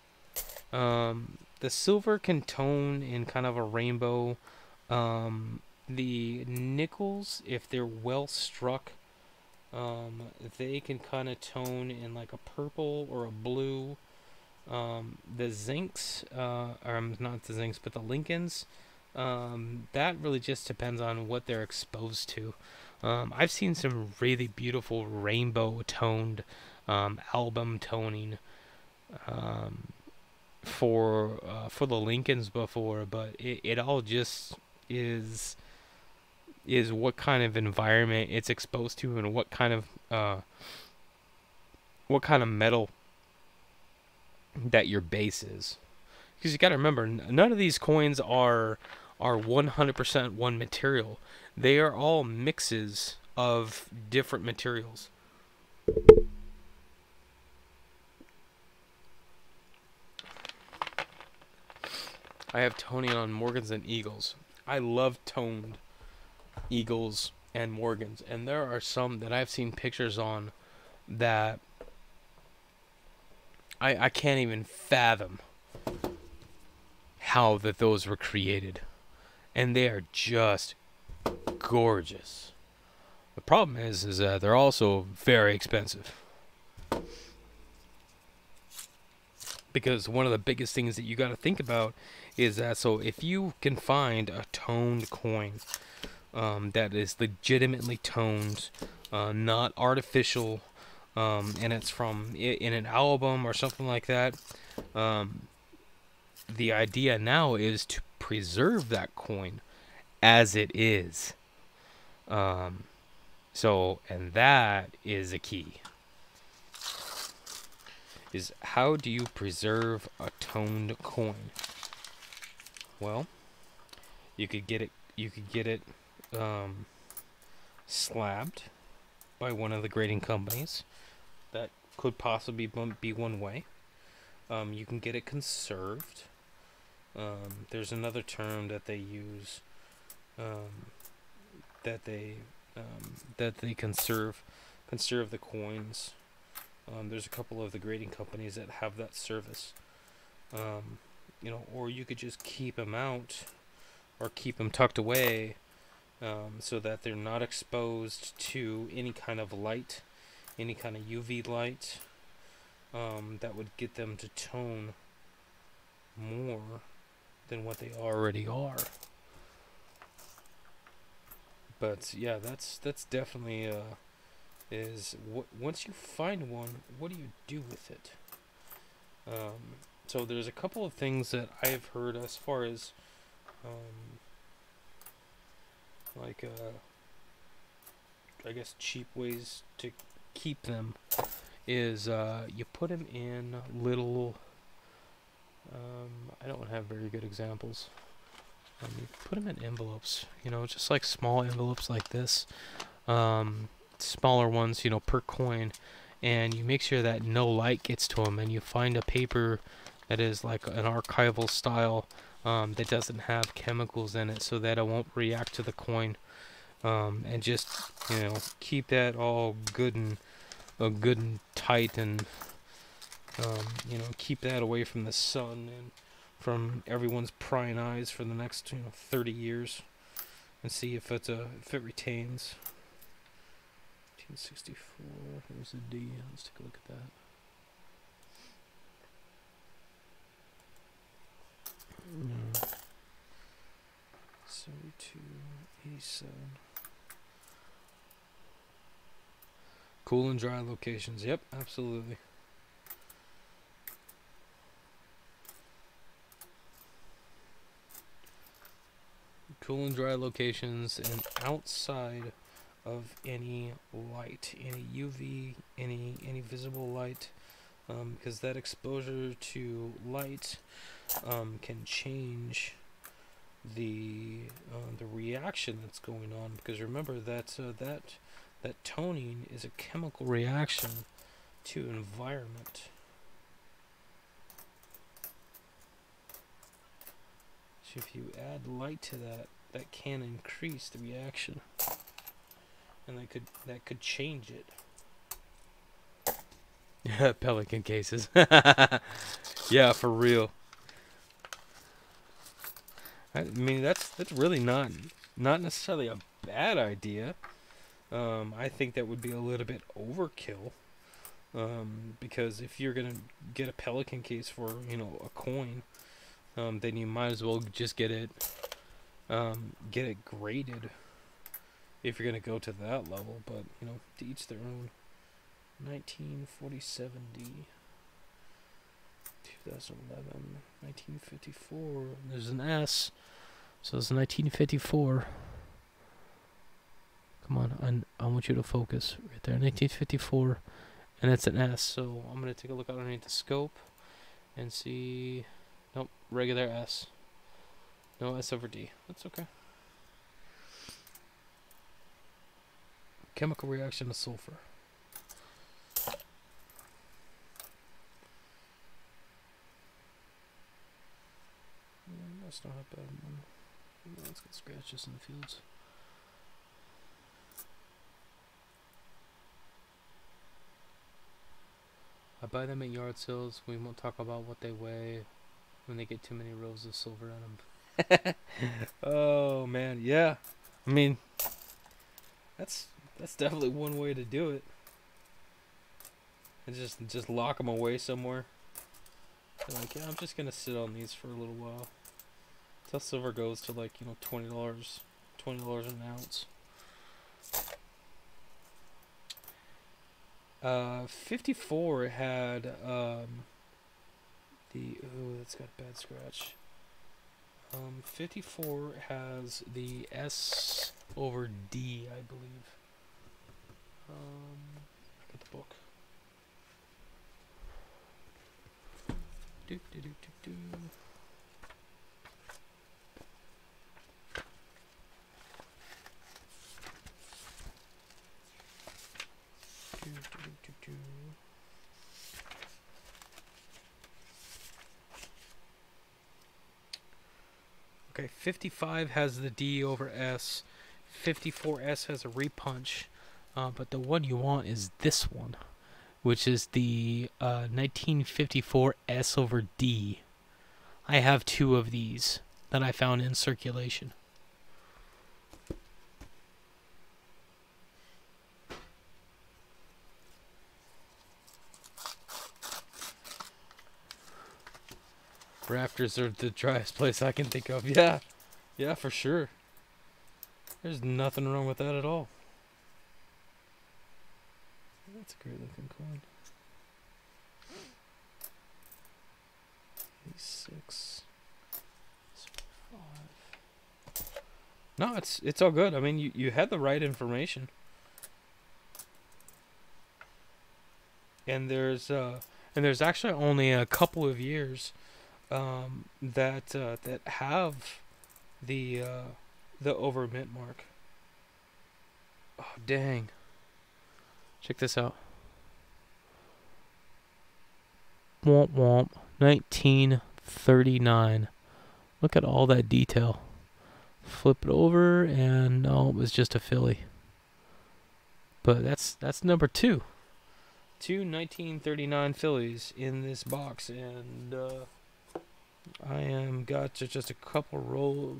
can tone in kind of a rainbow. The nickels, if they're well struck, they can kind of tone in like a purple or a blue. The zincs, or not the zincs, but the Lincolns, that really just depends on what they're exposed to. I've seen some really beautiful rainbow toned, album toning, for the Lincolns before, but it all just is what kind of environment it's exposed to, and what kind of metal that your base is. Because you got to remember, none of these coins are 100% one material. They are all mixes of different materials. I have toning on Morgans and Eagles. I love toned Eagles and Morgans, and there are some that I've seen pictures on that I can't even fathom how that those were created, and they are just gorgeous. The problem is that they're also very expensive, because one of the biggest things that you got to think about is that, so if you can find a toned coin, that is legitimately toned, not artificial, and it's from in an album or something like that, the idea now is to preserve that coin as it is. So, and that is a key. Is how do you preserve a toned coin? Well, you could get it slabbed by one of the grading companies. That could possibly be one way. You can get it conserved. There's another term that they use, that they conserve the coins. There's a couple of the grading companies that have that service. Or you could just keep them out, or keep them tucked away, so that they're not exposed to any kind of light, any kind of UV light. that would get them to tone more than what they already are. But yeah, that's definitely once you find one, what do you do with it? So there's a couple of things that I've heard as far as like I guess cheap ways to keep them is you put them in little. I don't have very good examples. You put them in envelopes, just like small envelopes like this. Smaller ones, per coin, and you make sure that no light gets to them, and you find a paper that is like an archival style that doesn't have chemicals in it, so that it won't react to the coin, and just keep that all good and tight, and keep that away from the sun and from everyone's prying eyes for the next 30 years, and see if it retains. 1964. Here's a D. Let's take a look at that. No. 72, 87. Cool and dry locations. Yep, absolutely. Cool and dry locations, and outside of any light, any UV, any visible light, because that exposure to light can change the reaction that's going on. Because remember that that toning is a chemical reaction to environment. So if you add light to that, that can increase the reaction, and that could change it. Yeah, pelican cases. Yeah, for real. I mean, that's really not necessarily a bad idea. I think that would be a little bit overkill. Because if you're gonna get a pelican case for a coin, then you might as well just get it graded if you're gonna go to that level. But to each their own. 1947D, 2011, 1954. There's an S, so it's 1954. Come on, I want you to focus right there. 1954, and it's an S. So I'm gonna take a look underneath the scope and see. Nope, regular S. No S over D. That's okay. Chemical reaction to sulfur. That's not a bad one. It's got scratches in the fields. I buy them at yard sales. We won't talk about what they weigh when they get too many rows of silver on them. Oh man, yeah. I mean, that's definitely one way to do it. And just lock them away somewhere. They're like, yeah, I'm just gonna sit on these for a little while. Till silver goes to like $20 an ounce. 54 had that's got bad scratch. 54 has the S over D, I believe. I got the book. Do do do do do. Okay, 55 has the D over S. 54S has a repunch, but the one you want is this one, which is the 1954 S over D. I have 2 of these that I found in circulation. Rafters are the driest place I can think of. Yeah. Yeah, for sure. There's nothing wrong with that at all. That's a great looking coin. 86. No, it's all good. I mean, you had the right information. And there's actually only a couple of years that have the over mint mark. Oh dang! Check this out. Womp womp. 1939. Look at all that detail. Flip it over, and no, it was just a Philly. But that's number two. Two 1939 Phillies in this box, and I am got just a couple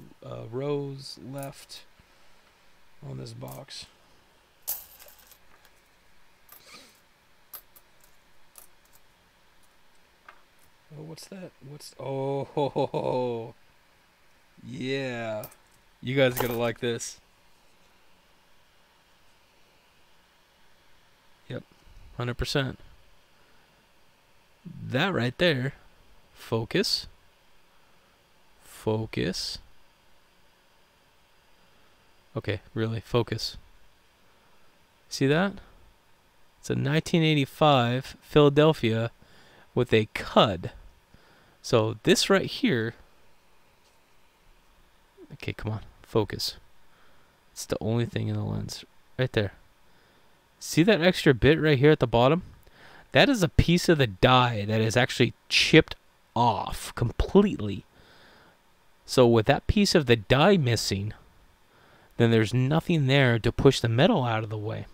rows left on this box. Oh, what's that? Oh, yeah. You guys are gonna like this. Yep, 100%. That right there. Focus. Focus. Okay, really, focus. See that? It's a 1985 Philadelphia with a cud. So this right here. Okay, come on, focus. It's the only thing in the lens. Right there. See that extra bit right here at the bottom? That is a piece of the die that is actually chipped off completely. So with that piece of the die missing, then there's nothing there to push the metal out of the way.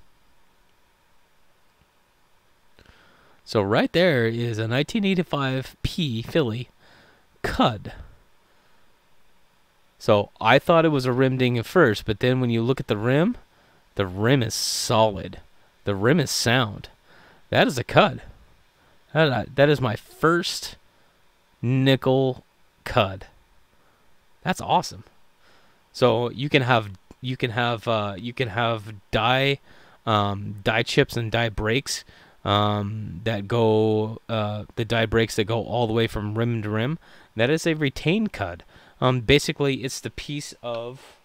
So right there is a 1985 P Philly cud. So I thought it was a rim ding at first, but then when you look at the rim is solid. The rim is sound. That is a cud. That is my first nickel cud. That's awesome. So you can have die chips and die breaks that go the die breaks that go all the way from rim to rim. That is a retained cud. Basically, it's the piece of.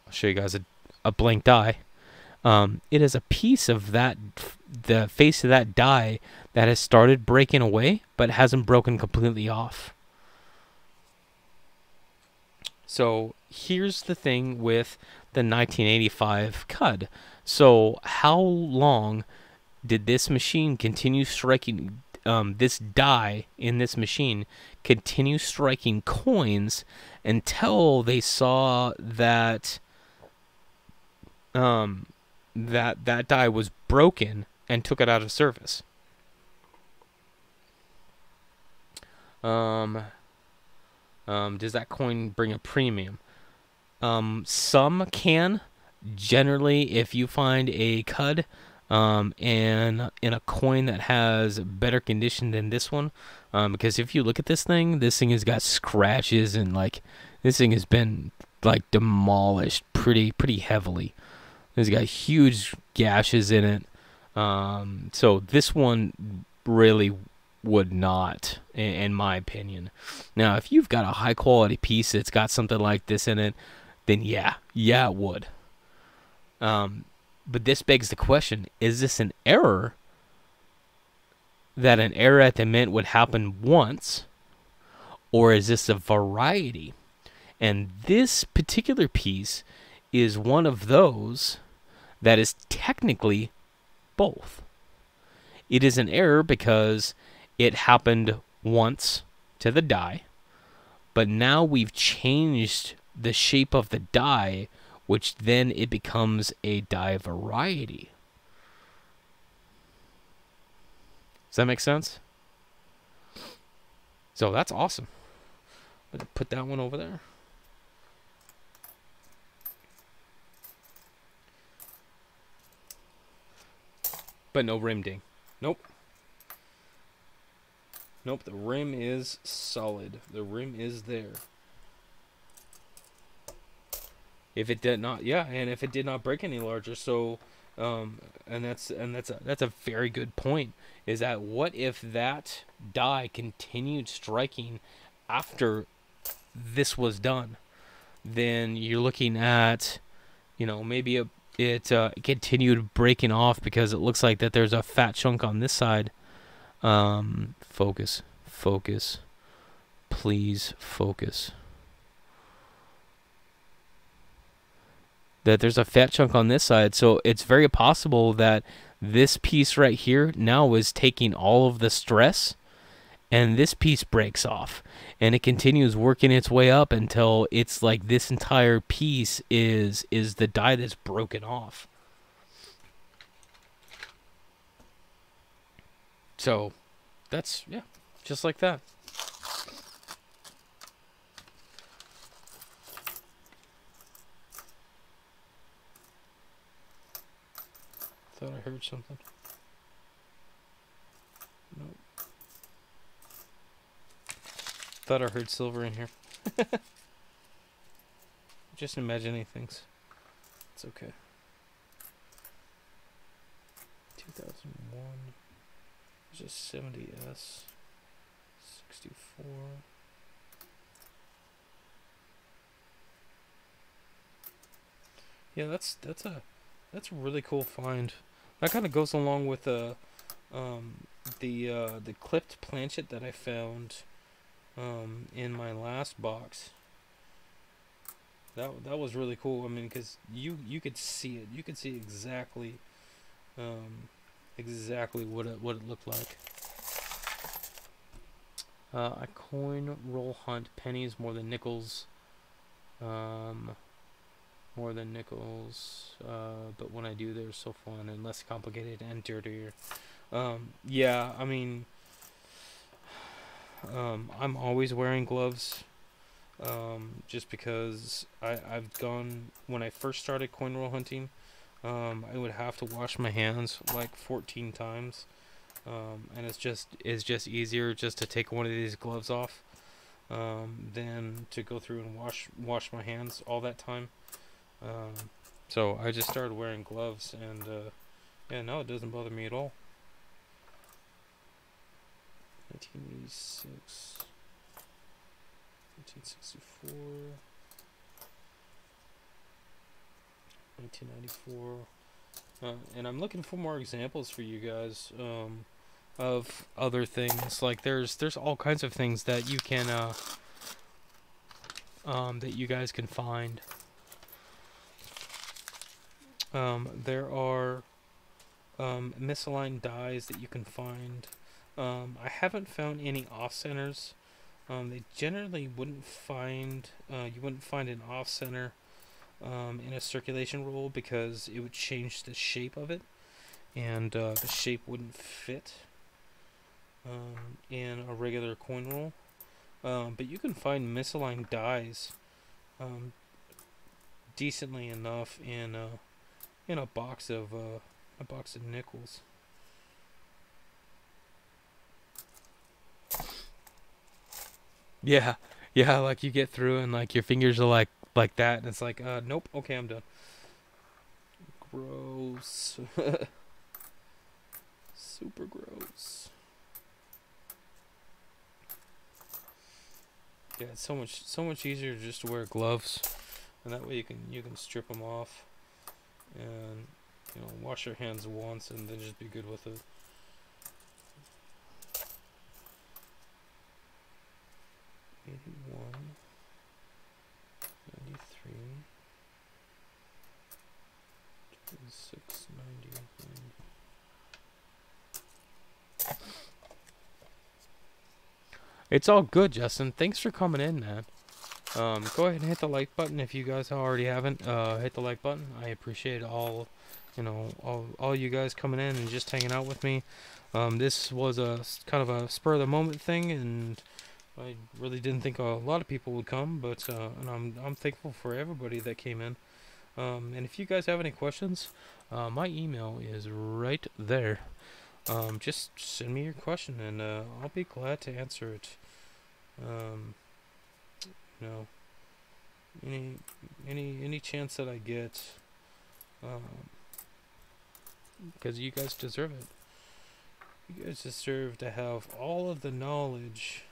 I'll show you guys a blank die. It is a piece of the face of that die that has started breaking away, but hasn't broken completely off. So here's the thing with the 1985 cud. So how long did this machine continue striking? This die in this machine continue striking coins until they saw that that die was broken and took it out of service. Does that coin bring a premium? Some can. Generally, if you find a cud and in a coin that has better condition than this one, because if you look at this thing has got scratches, and like this thing has been like demolished pretty heavily. It's got huge gashes in it. So this one really would not, in my opinion. Now, if you've got a high quality piece that's got something like this in it, then yeah, it would. But this begs the question, is this an error? That an error at the mint would happen once? Or is this a variety? And this particular piece is one of those that is technically both. It is an error because it happened once to the die, but now we've changed the shape of the die, which then it becomes a die variety. Does that make sense? So that's awesome. I'm gonna put that one over there. But no rim ding. Nope. Nope, the rim is solid. The rim is there. If it did not, yeah, and if it did not break any larger, so, and that's a very good point. Is that what if that die continued striking after this was done? Then you're looking at, maybe it continued breaking off because it looks like that there's a fat chunk on this side. Focus, focus, please focus. That there's a fat chunk on this side, so it's very possible that this piece right here now is taking all of the stress, and this piece breaks off, and it continues working its way up until it's like this entire piece is the die that's broken off. So that's, yeah, just like that. Thought I heard something. Nope. Thought I heard silver in here. Just imagining things. It's okay. 2001. Just 70S. 64. Yeah, that's a really cool find. That kind of goes along with the clipped planchet that I found in my last box. That was really cool. I mean, because you could see it. You could see exactly exactly what it looked like. I coin roll hunt pennies more than nickels. More than nickels, but when I do, they're so fun and less complicated and dirtier. Yeah, I mean, I'm always wearing gloves, just because I've gone, when I first started coin roll hunting, I would have to wash my hands like 14 times, and it's just easier just to take one of these gloves off, than to go through and wash my hands all that time. So I just started wearing gloves, and yeah, no, it doesn't bother me at all. 1986, 1964, 1994, and I'm looking for more examples for you guys, of other things. Like there's all kinds of things that you can that you guys can find. There are misaligned dies that you can find. I haven't found any off-centers. They generally wouldn't find, you wouldn't find an off-center in a circulation roll because it would change the shape of it, and the shape wouldn't fit in a regular coin roll. But you can find misaligned dies decently enough in a box of nickels. Yeah, yeah, like you get through and like your fingers are like that, and it's like, nope, okay, I'm done. Gross. Super gross. Yeah, it's so much easier just to wear gloves, and that way you can strip them off, and wash your hands once, and then just be good with it. '81, '93, '26, '90. It's all good, Justin. Thanks for coming in, man. Go ahead and hit the like button if you guys already haven't. Hit the like button. I appreciate all you guys coming in and just hanging out with me. This was a kind of a spur of the moment thing, and I really didn't think a lot of people would come, but and I'm thankful for everybody that came in. And if you guys have any questions, my email is right there. just send me your question, and I'll be glad to answer it. Um, you know, any chance that I get, because you guys deserve it. You guys deserve to have all of the knowledge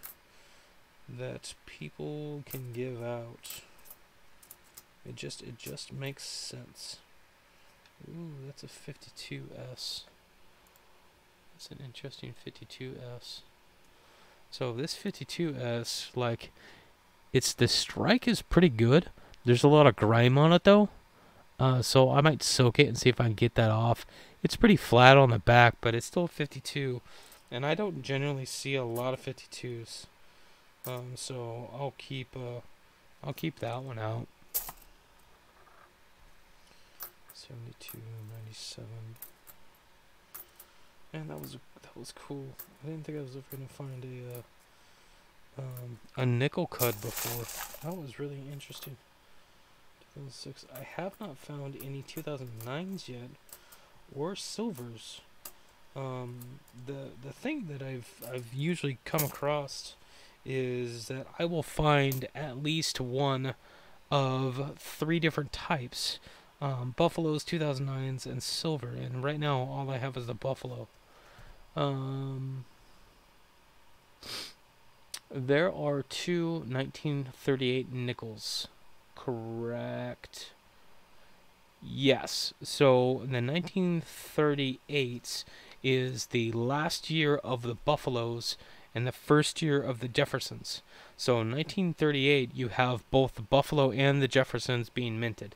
that people can give out. It just makes sense. Ooh, that's a 52S. That's an interesting 52S. So this 52S, like, the strike is pretty good. There's a lot of grime on it though. So I might soak it and see if I can get that off. It's pretty flat on the back, but it's still 52, and I don't generally see a lot of 52s. So I'll keep that one out. 72, 97. Man, that was cool. I didn't think I was ever gonna find a nickel cud before. That was really interesting. 2006. I have not found any 2009s yet, or silvers. The thing that I've usually come across is that I will find at least one of 3 different types. Buffaloes, 2009s, and silver. And right now, all I have is the buffalo. There are 2 1938 nickels. Correct. Yes. So the 1938s is the last year of the Buffaloes and the first year of the Jeffersons. So in 1938, you have both the Buffalo and the Jeffersons being minted.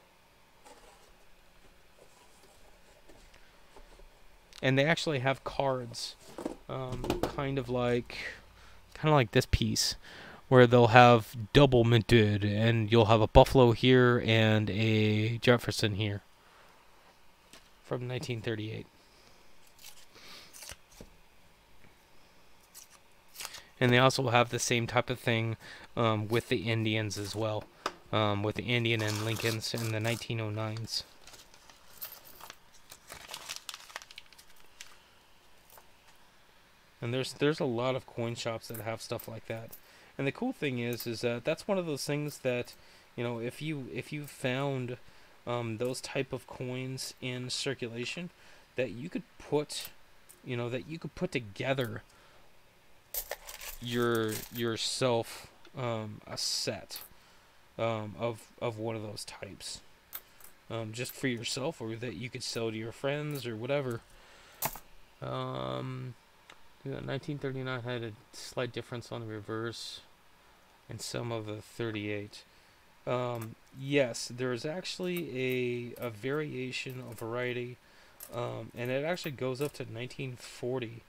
And they actually have cards, kind of like this piece, where they'll have double minted, and you'll have a Buffalo here and a Jefferson here from 1938. And they also have the same type of thing with the Indians as well, with the Indian and Lincolns in the 1909s. And there's a lot of coin shops that have stuff like that. And the cool thing is that that's one of those things that, if you found those type of coins in circulation, that you could put together yourself a set of one of those types, just for yourself, or that you could sell to your friends or whatever. 1939 had a slight difference on the reverse, and some of the 38. Yes, there's actually a variation, a variety, and it actually goes up to 1940,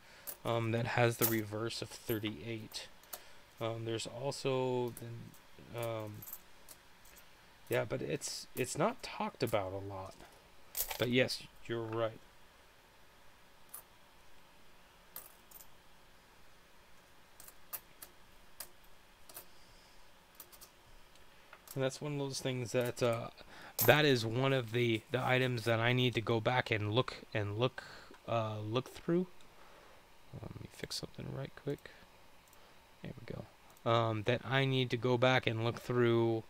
that has the reverse of 38. There's also, yeah, but it's not talked about a lot. But yes, you're right. And that's one of those things that that is one of the items that I need to go back and look through. Let me fix something right quick. There we go. That I need to go back and look through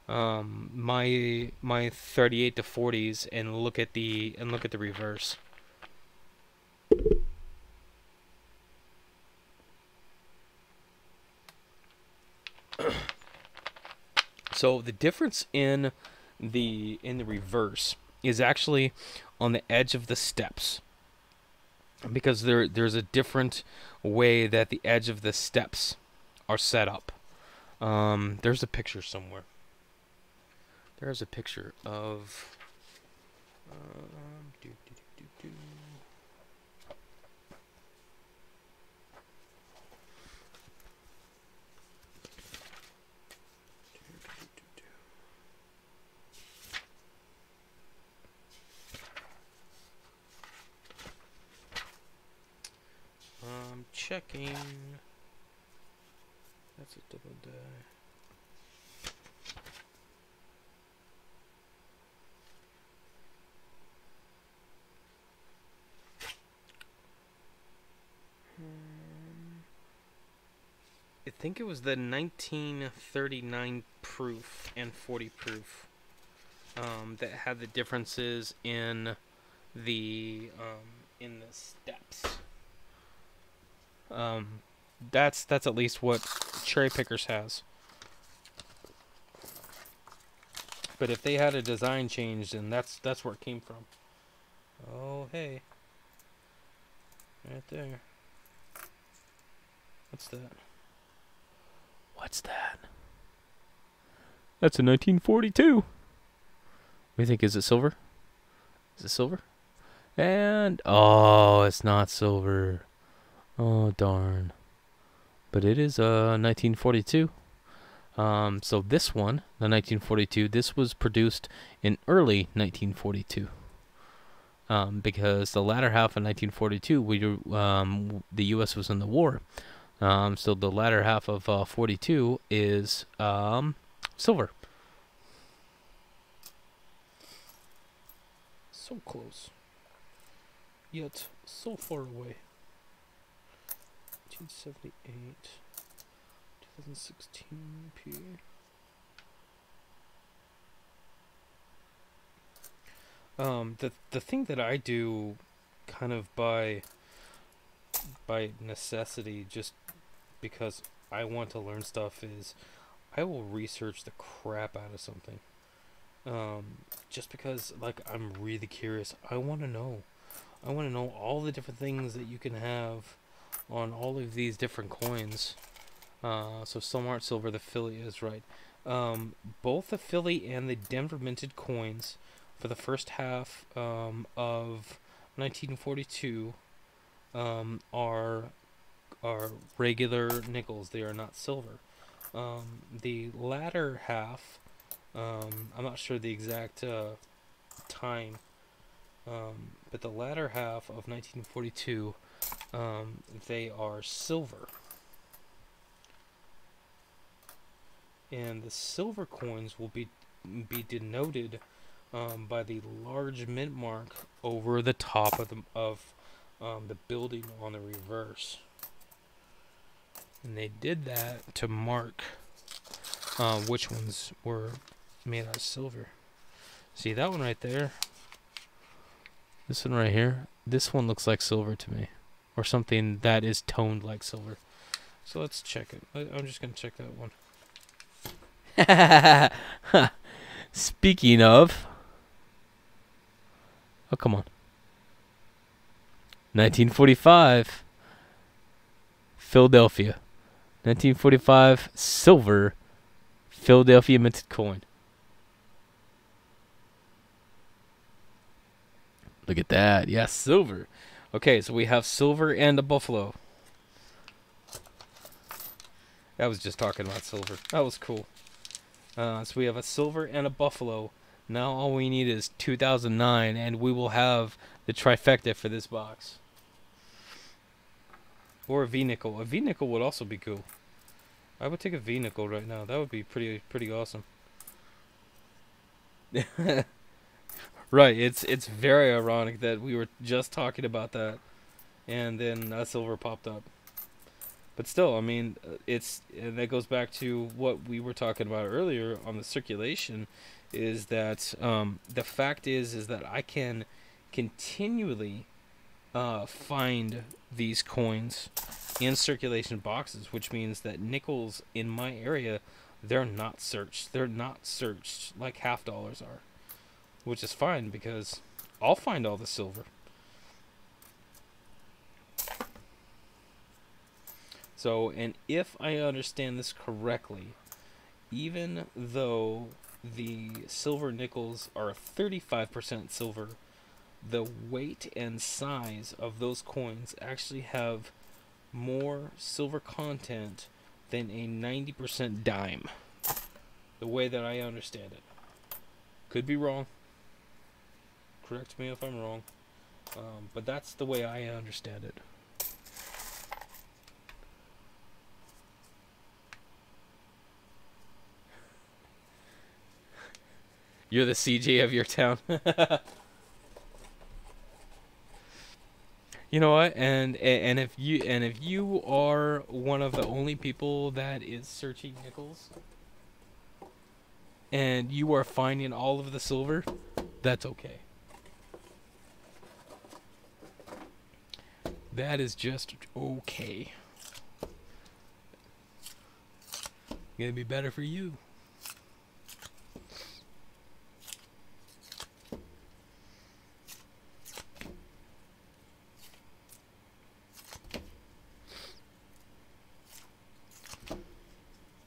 my 38 to 40s and look at the reverse. So the difference in the reverse is actually on the edge of the steps, because there's a different way that the edge of the steps are set up. There's a picture somewhere. There's a picture of checking. That's a double die. I think it was the 1939 proof and 40 proof that had the differences in the steps. That's at least what Cherry Pickers has. But if they had a design change, then that's where it came from. Oh hey, right there. What's that? What's that? That's a 1942. What do you think? Is it silver? Is it silver? And oh, it's not silver. Oh darn. But it is 1942. So this one, the 1942, this was produced in early 1942. Because the latter half of 1942, the U.S. was in the war. So the latter half of 42 is silver. So close, yet so far away. 1978, 2016 P. The thing that I do, kind of by necessity, just because I want to learn stuff, is I will research the crap out of something. Just because, like, I'm really curious. I want to know. I want to know all the different things that you can have on all of these different coins. So some aren't silver. The Philly is right. Both the Philly and the Denver minted coins for the first half of 1942 are regular nickels. They are not silver. The latter half, I'm not sure the exact time, but the latter half of 1942, they are silver. And the silver coins will be denoted by the large mint mark over the top of the building on the reverse. And they did that to mark which ones were made out of silver. See that one right there? This one right here? This one looks like silver to me. Or something that is toned like silver. So let's check it. I'm just going to check that one. Speaking of... Oh, come on. 1945. Philadelphia. 1945 silver Philadelphia minted coin. Look at that. Yes, silver. Okay, so we have silver and a buffalo. That was just talking about silver. That was cool. So we have a silver and a buffalo. Now all we need is 2009, and we will have the trifecta for this box. Or a V-nickel. A V-nickel would also be cool. I would take a V-nickel right now. That would be pretty awesome. Right, it's very ironic that we were just talking about that, and then a silver popped up. But still, I mean, and that goes back to what we were talking about earlier on the circulation, is that the fact is that I can continually find these coins in circulation boxes, which means that nickels in my area, they're not searched. They're not searched like half dollars are. Which is fine, because I'll find all the silver. So, and if I understand this correctly, even though the silver nickels are 35% silver, the weight and size of those coins actually have more silver content than a 90% dime. The way that I understand it. Could be wrong. Correct me if I'm wrong, but that's the way I understand it. You're the CJ of your town. You know what? And if you are one of the only people that is searching nickels and you are finding all of the silver, that's okay. That is just okay. Gonna be better for you.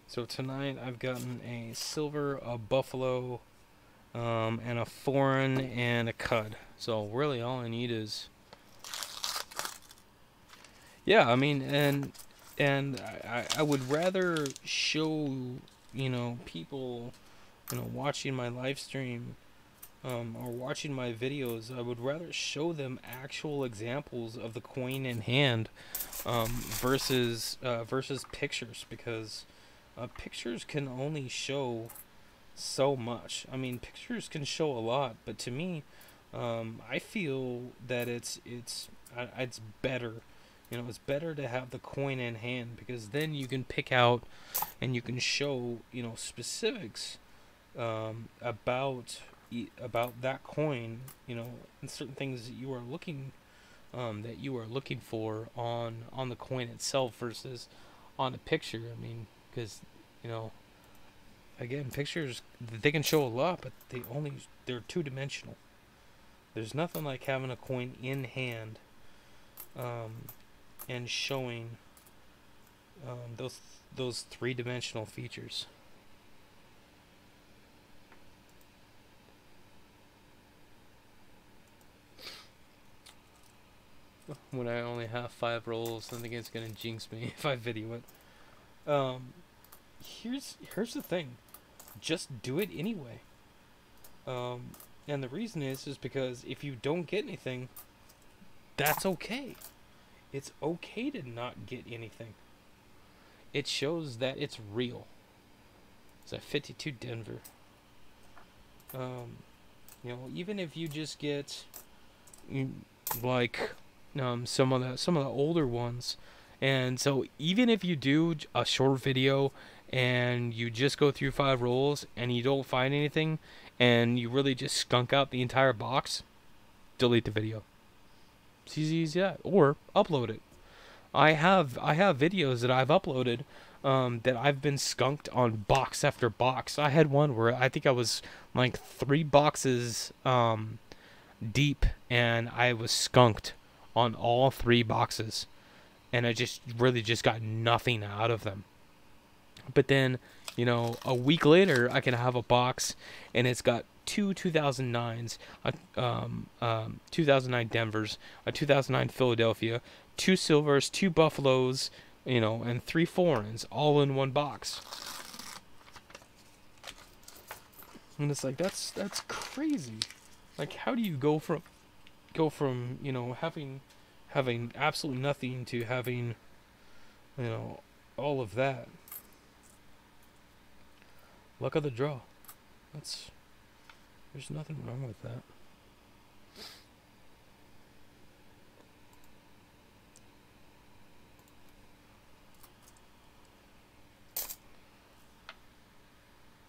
So tonight I've gotten a silver, a buffalo, and a foreign and a cud. So really all I need is, yeah, I mean, and I would rather show, people, watching my live stream, or watching my videos. I would rather show them actual examples of the coin in hand, versus pictures, because pictures can only show so much. I mean, pictures can show a lot, but to me, I feel that it's better. It's better to have the coin in hand, because then you can pick out and you can show specifics, about that coin, and certain things that you are looking for on the coin itself versus on a picture. I mean, because you know again, pictures, they can show a lot, but they're two-dimensional. There's nothing like having a coin in hand, um, and showing, those three-dimensional features. When I only have 5 rolls, I think it's gonna jinx me if I video it. Here's the thing: just do it anyway. Um, and the reason is because if you don't get anything, that's okay. It's okay to not get anything. It shows that it's real. It's a 52 Denver. Um, even if you just get, mm, like, some of the older ones, and so even if you do a short video and you just go through 5 rolls and you don't find anything, and you really just skunk out the entire box, delete the video. It's easy as that, or upload it. I have videos that I've uploaded, that I've been skunked on box after box. I had one where I think I was like 3 boxes deep, and I was skunked on all 3 boxes, and I just really just got nothing out of them. But then, a week later, I can have a box, and it's got two 2009s, a 2009 Denvers, a 2009 Philadelphia, 2 silvers, 2 buffaloes, and 3 foreigns, all in one box. And it's like, that's crazy. Like, how do you go from having absolutely nothing to having, all of that? Luck of the draw. There's nothing wrong with that.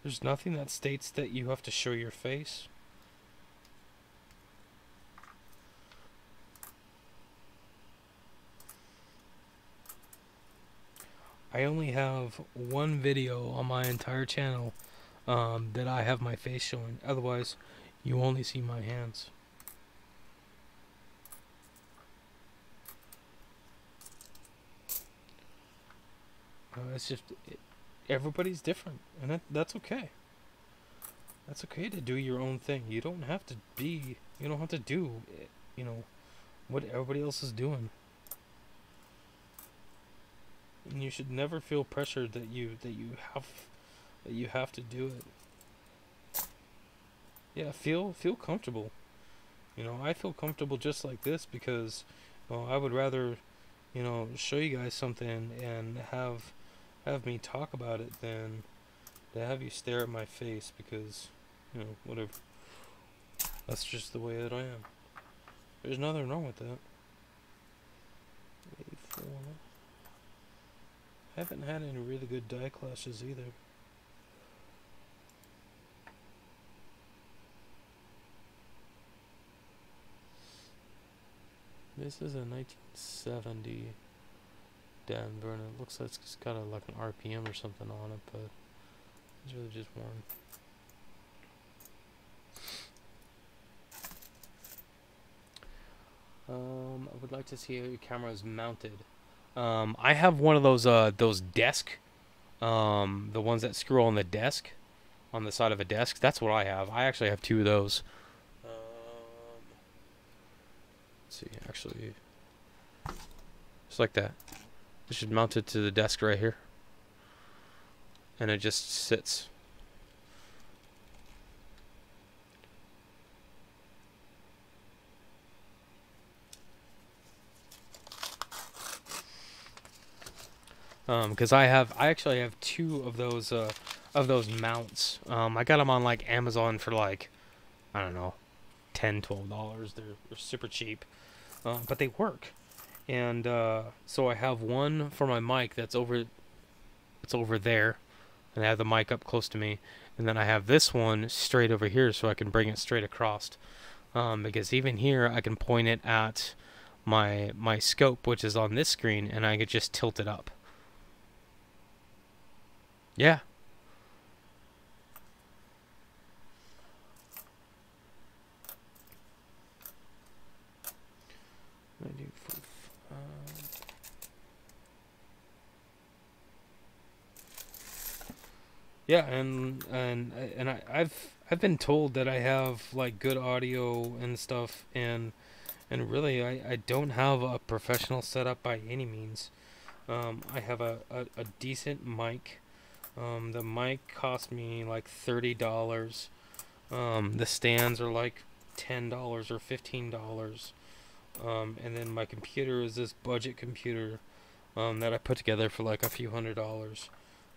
There's nothing that states that you have to show your face. I only have one video on my entire channel, that I have my face showing. Otherwise, you only see my hands. It's just everybody's different, and that's okay. That's okay to do your own thing. You don't have to be. You don't have to do, you know, what everybody else is doing. And you should never feel pressured that you have to do it. Yeah, feel comfortable. I feel comfortable just like this because, I would rather, show you guys something and have me talk about it than to have you stare at my face, because, whatever. That's just the way that I am. There's nothing wrong with that. haven't had any really good die clashes either. This is a 1970 Denver, and it looks like it's got like an RPM or something on it, but it's really just one. I would like to see how your camera is mounted. I have one of those desk, the ones that screw on the desk, on the side of a desk. That's what I have. I actually have two of those. Let's see, actually, just like that. It should mount it to the desk right here, and it just sits. Because I actually have two of those mounts. I got them on like Amazon for like, I don't know, $10-12. They're super cheap, but they work. And so I have one for my mic that's over there, and I have the mic up close to me, and then I have this one straight over here so I can bring it straight across. Because even here I can point it at my scope, which is on this screen, and I could just tilt it up. Yeah. Yeah, I've been told that I have like good audio and stuff, and really I don't have a professional setup by any means. I have a decent mic. The mic cost me like $30. The stands are like $10 or $15. And then my computer is this budget computer that I put together for like a few $100s.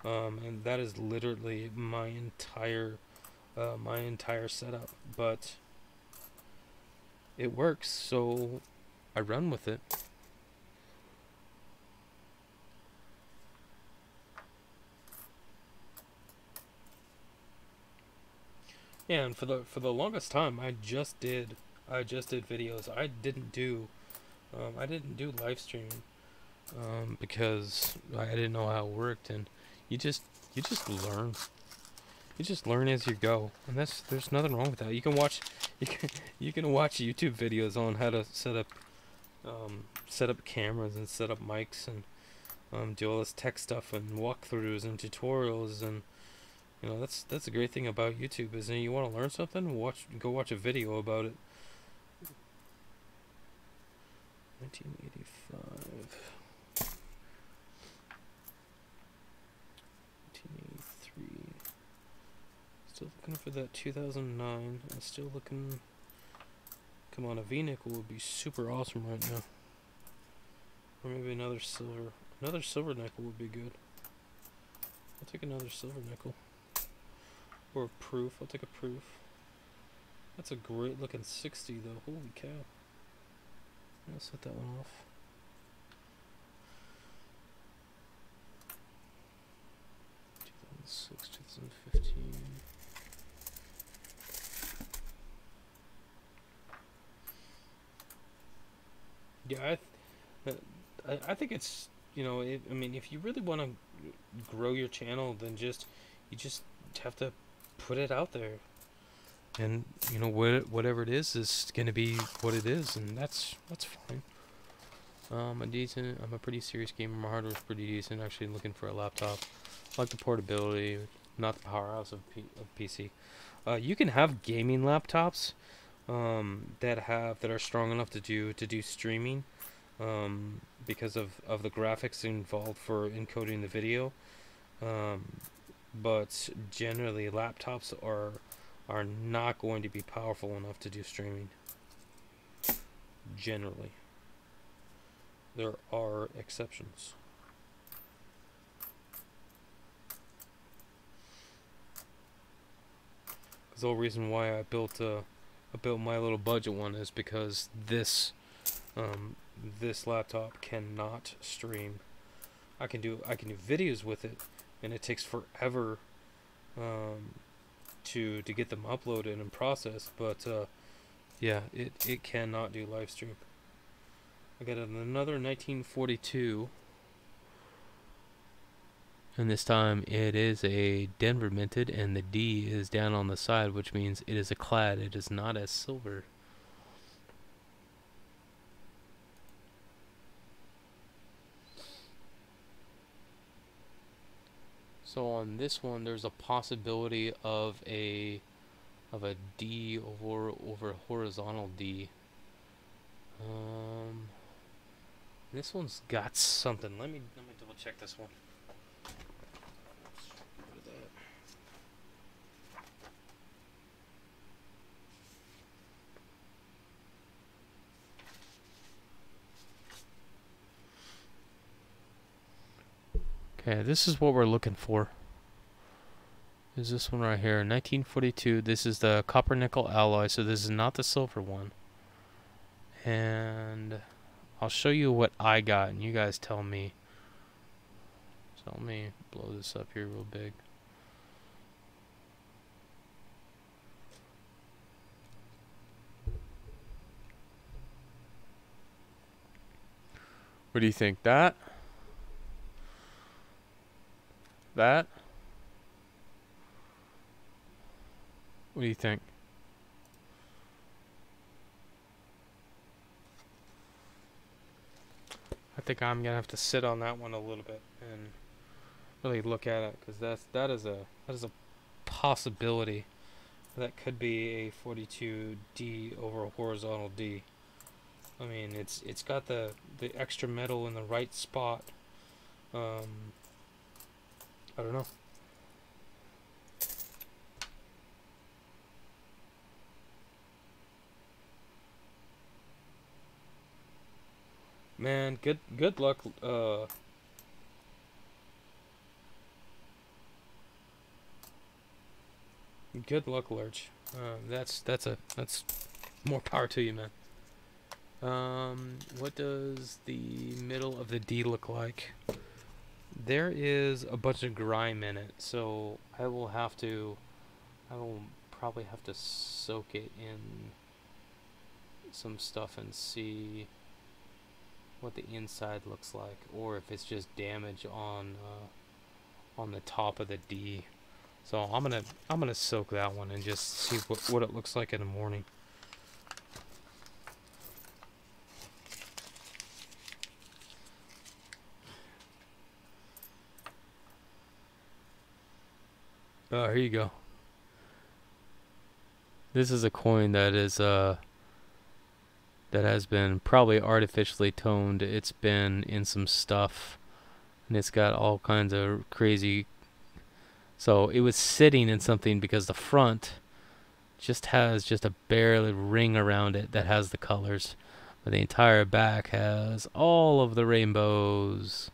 And that is literally my entire setup. But it works, so I run with it. Yeah, and for the longest time, I just did videos. I didn't do live streaming because I didn't know how it worked, and you just learn. You just learn as you go, and there's nothing wrong with that. You can watch YouTube videos on how to set up cameras and set up mics and do all this tech stuff and walkthroughs and tutorials, and you know that's the great thing about YouTube is, you want to learn something, go watch a video about it. 1985. 1983. Still looking for that 2009. I'm still looking. Come on, a V-nickel would be super awesome right now. Or maybe another silver. Another silver nickel would be good. I'll take another silver nickel. Or a proof. I'll take a proof. That's a great looking 60 though. Holy cow. I'll set that one off. '2006, 2015. Yeah, I think it's, I mean, if you really want to grow your channel, then you just have to put it out there, and whatever it is going to be what it is, and that's fine. I'm a pretty serious gamer. My hardware's pretty decent. Actually, looking for a laptop. I like the portability, not the powerhouse of PC. You can have gaming laptops that are strong enough to do streaming, because of the graphics involved for encoding the video. But generally, laptops are not going to be powerful enough to do streaming. Generally, there are exceptions. The whole reason why I built my little budget one is because this laptop cannot stream. I can do videos with it, and it takes forever um, to get them uploaded and processed. But yeah, it cannot do live stream. I got another 1942, and this time it is a Denver minted, and the D is down on the side, which means it is a clad. It is not as silver. So on this one, there's a possibility of a D over horizontal D. This one's got something. Let me double check this one. Okay, this is what we're looking for. Is this one right here, 1942. This is the copper nickel alloy, so this is not the silver one. And I'll show you what I got, and you guys tell me. So let me blow this up here real big. What do you think? That? That? What do you think? I think I'm gonna have to sit on that one a little bit and really look at it, because that is a possibility. That could be a 42D over a horizontal D. I mean, it's got the extra metal in the right spot. I don't know. Man, good luck. Good luck, Lurch. That's more power to you, man. What does the middle of the D look like? There is a bunch of grime in it, so I will probably have to soak it in some stuff and see what the inside looks like, or if it's just damage on the top of the D. So I'm gonna soak that one and just see what it looks like in the morning. Oh, here you go. This is a coin that is that has been probably artificially toned. It's been in some stuff, and it's got all kinds of crazy. So it was sitting in something because the front just has just a barely ring around it that has the colors, but the entire back has all of the rainbows.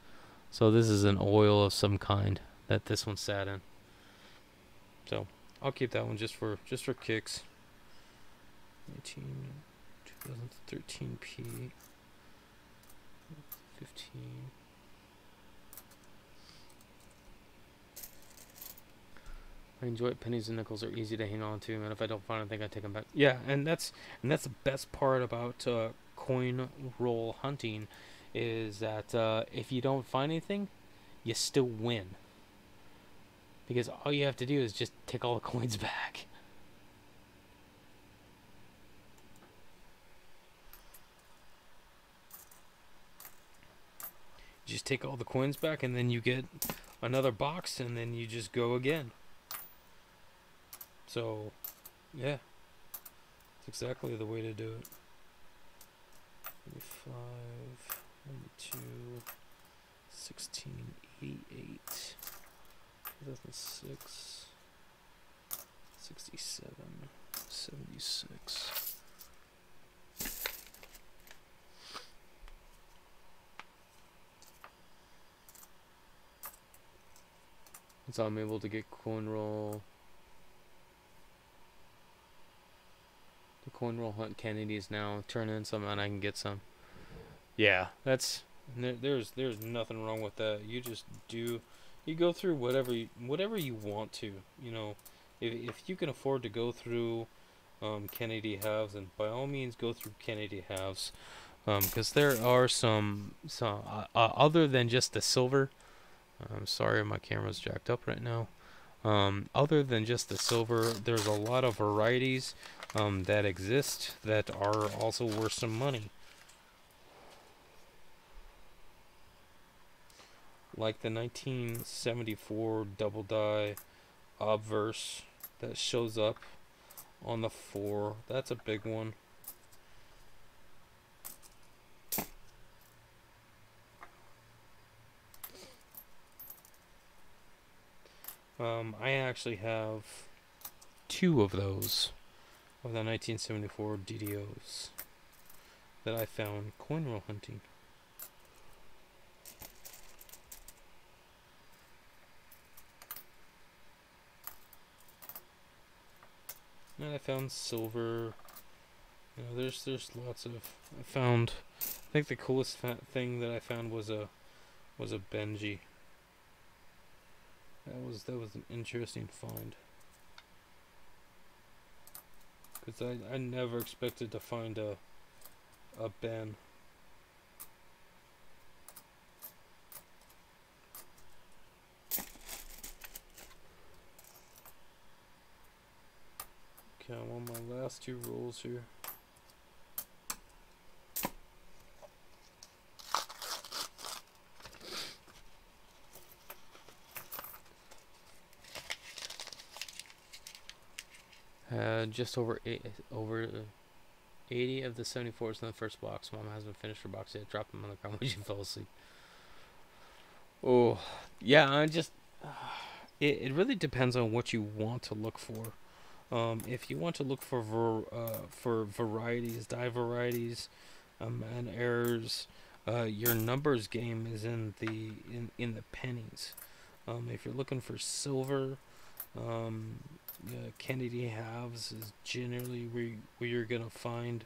So this is an oil of some kind that this one sat in. So I'll keep that one just for kicks. 2013P 15. I enjoy it. Pennies and nickels are easy to hang on to, and if I don't find anything, I take them back. Yeah, and that's the best part about coin roll hunting, is that if you don't find anything, you still win. Because all you have to do is just take all the coins back. Just take all the coins back, and then you get another box, and then you just go again. So, yeah, it's exactly the way to do it. 5, 2, 16, 88, 2006, 67, 76. So I'm able to get coin roll. The coin roll hunt Kennedys now. Turn in some and I can get some. Yeah, that's And there's nothing wrong with that. You just do, you go through whatever you want to. You know, if you can afford to go through Kennedy halves, and by all means go through Kennedy halves, because there are some other than just the silver. I'm sorry, my camera's jacked up right now. Other than just the silver, there's a lot of varieties that exist that are also worth some money. Like the 1974 double die obverse that shows up on the 4. That's a big one. I actually have 2 of those, of the 1974 DDOs that I found coin roll hunting. And I found silver. You know, there's lots of. I found. I think the coolest thing that I found was a Benji. That was an interesting find. Because I never expected to find a Ben. Okay, I'm on my last 2 rolls here. Just over 80 of the 74s in the first box. Mom hasn't finished her box yet. Dropped them on the ground when she fell asleep. Oh, yeah. It really depends on what you want to look for. If you want to look for varieties, die varieties, and errors, your numbers game is in the pennies. If you're looking for silver, Kennedy halves is generally where you're gonna find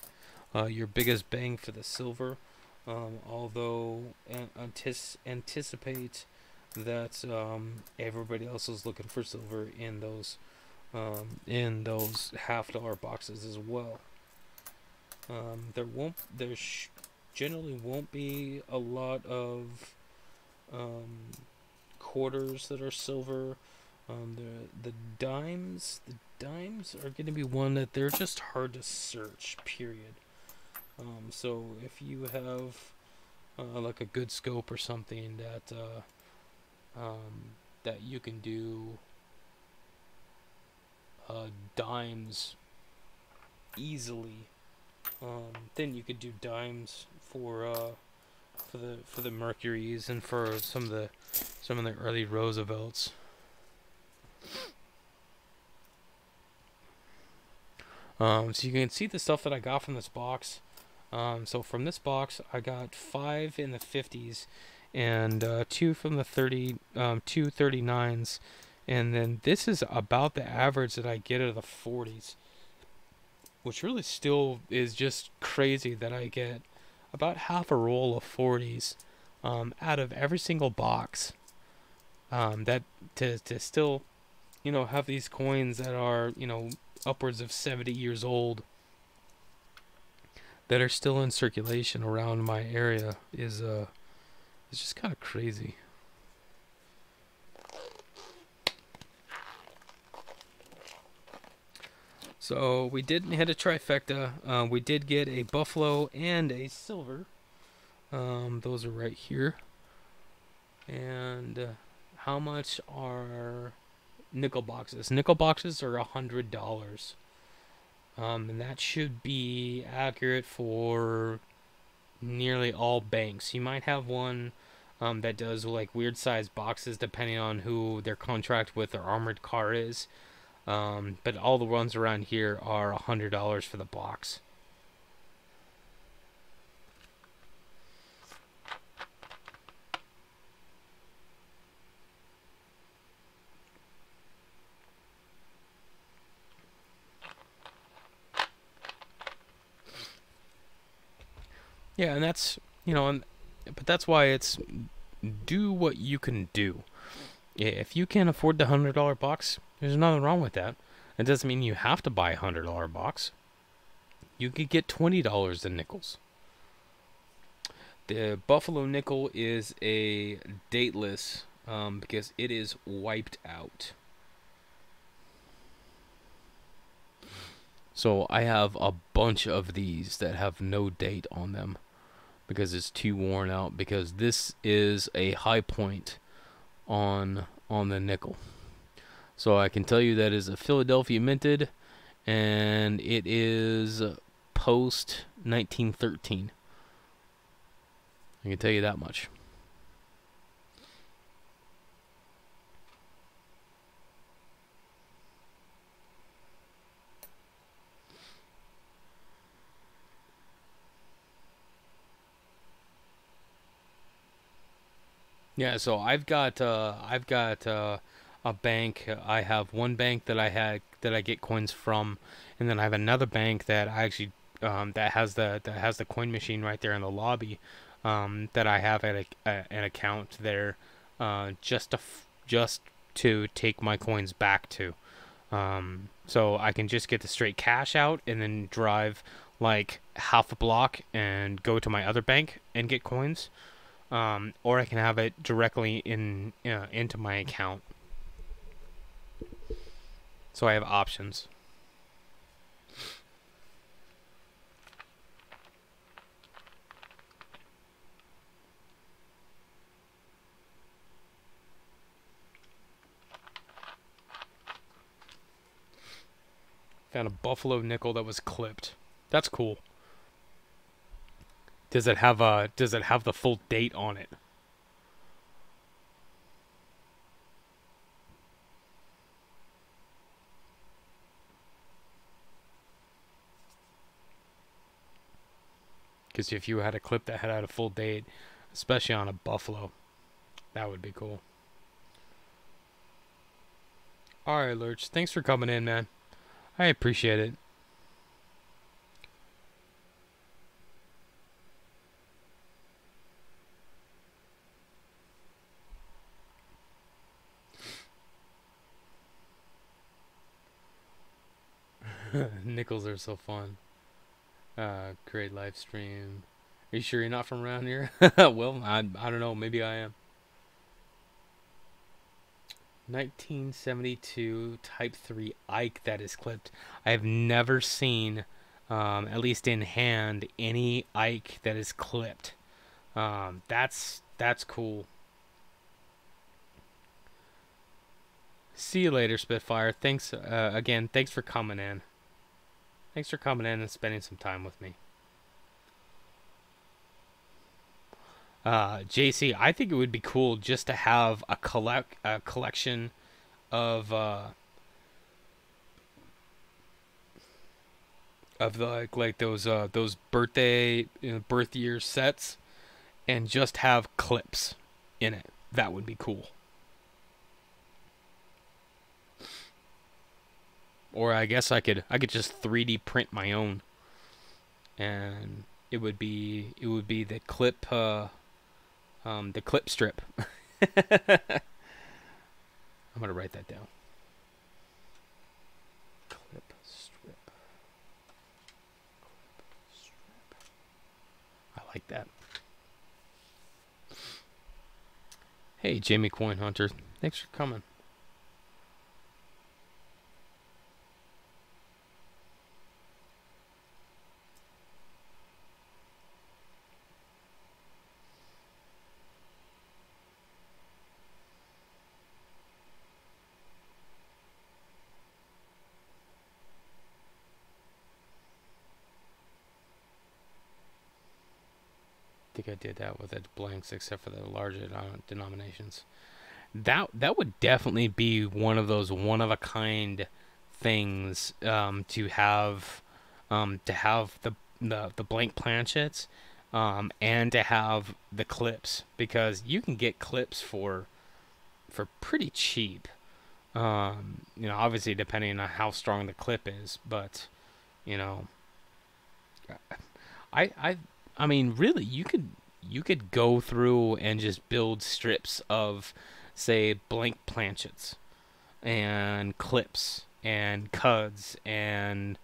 your biggest bang for the silver. Although anticipate that everybody else is looking for silver in those $50 boxes as well. There generally won't be a lot of quarters that are silver. The dimes are going to be one that they're just hard to search. Period. So if you have like a good scope or something that you can do dimes easily, then you could do dimes for the Mercuries and for some of the early Roosevelts. So you can see the stuff that I got from this box. So from this box, I got 5 in the 50s and 2 from the 2 39s. And then this is about the average that I get of the 40s. Which really still is just crazy that I get about half a roll of 40s out of every single box. That to still, have these coins that are, upwards of 70 years old that are still in circulation around my area is it's just kind of crazy. So we didn't hit a trifecta. We did get a buffalo and a silver. Those are right here. And how much are nickel boxes? Nickel boxes are $100. And that should be accurate for nearly all banks. You might have one that does like weird sized boxes depending on who their contract with their armored car is. But all the ones around here are $100 for the box. Yeah, and that's, and But that's why it's do what you can do. If you can't afford the $100 box, there's nothing wrong with that. It doesn't mean you have to buy a $100 box. You could get $20 in nickels. The Buffalo nickel is a dateless because it is wiped out. So I have a bunch of these that have no date on them because it's too worn out, because this is a high point on the nickel. So I can tell you that is a Philadelphia minted, and it is post 1913. I can tell you that much. Yeah, so I've got a bank. I have one bank that I get coins from, and then I have another bank that I actually that has the coin machine right there in the lobby, that I have an account there, just to take my coins back to. So I can just get the straight cash out and then drive like half a block and go to my other bank and get coins. Or I can have it directly into my account. So I have options. Found a Buffalo nickel that was clipped. That's cool. Does it have the full date on it? Because if you had a clip that had a full date, especially on a Buffalo, that would be cool. Alright, Lurch. Thanks for coming in, man. I appreciate it. Nickels are so fun. Great live stream. Are you sure you're not from around here? Well, I don't know. Maybe I am. 1972 Type 3 Ike that is clipped. I have never seen, at least in hand, any Ike that is clipped. That's cool. See you later, Spitfire. Thanks again. Thanks for coming in. Thanks for coming in and spending some time with me. JC, I think it would be cool just to have a collection of like those birthday birth year sets, and just have clips in it. That would be cool. Or I guess I could just 3D print my own, and it would be the clip strip. I'm gonna write that down. Clip strip. I like that. Hey, Jamie Coin Hunter. Thanks for coming. I think I did that with the blanks, except for the larger denominations. That would definitely be one of those one of a kind things, to have the blank planchets, and to have the clips, because you can get clips for pretty cheap. Obviously depending on how strong the clip is, but you know, I I I mean, really, you could go through and just build strips of, say, blank planchets and clips and cuds and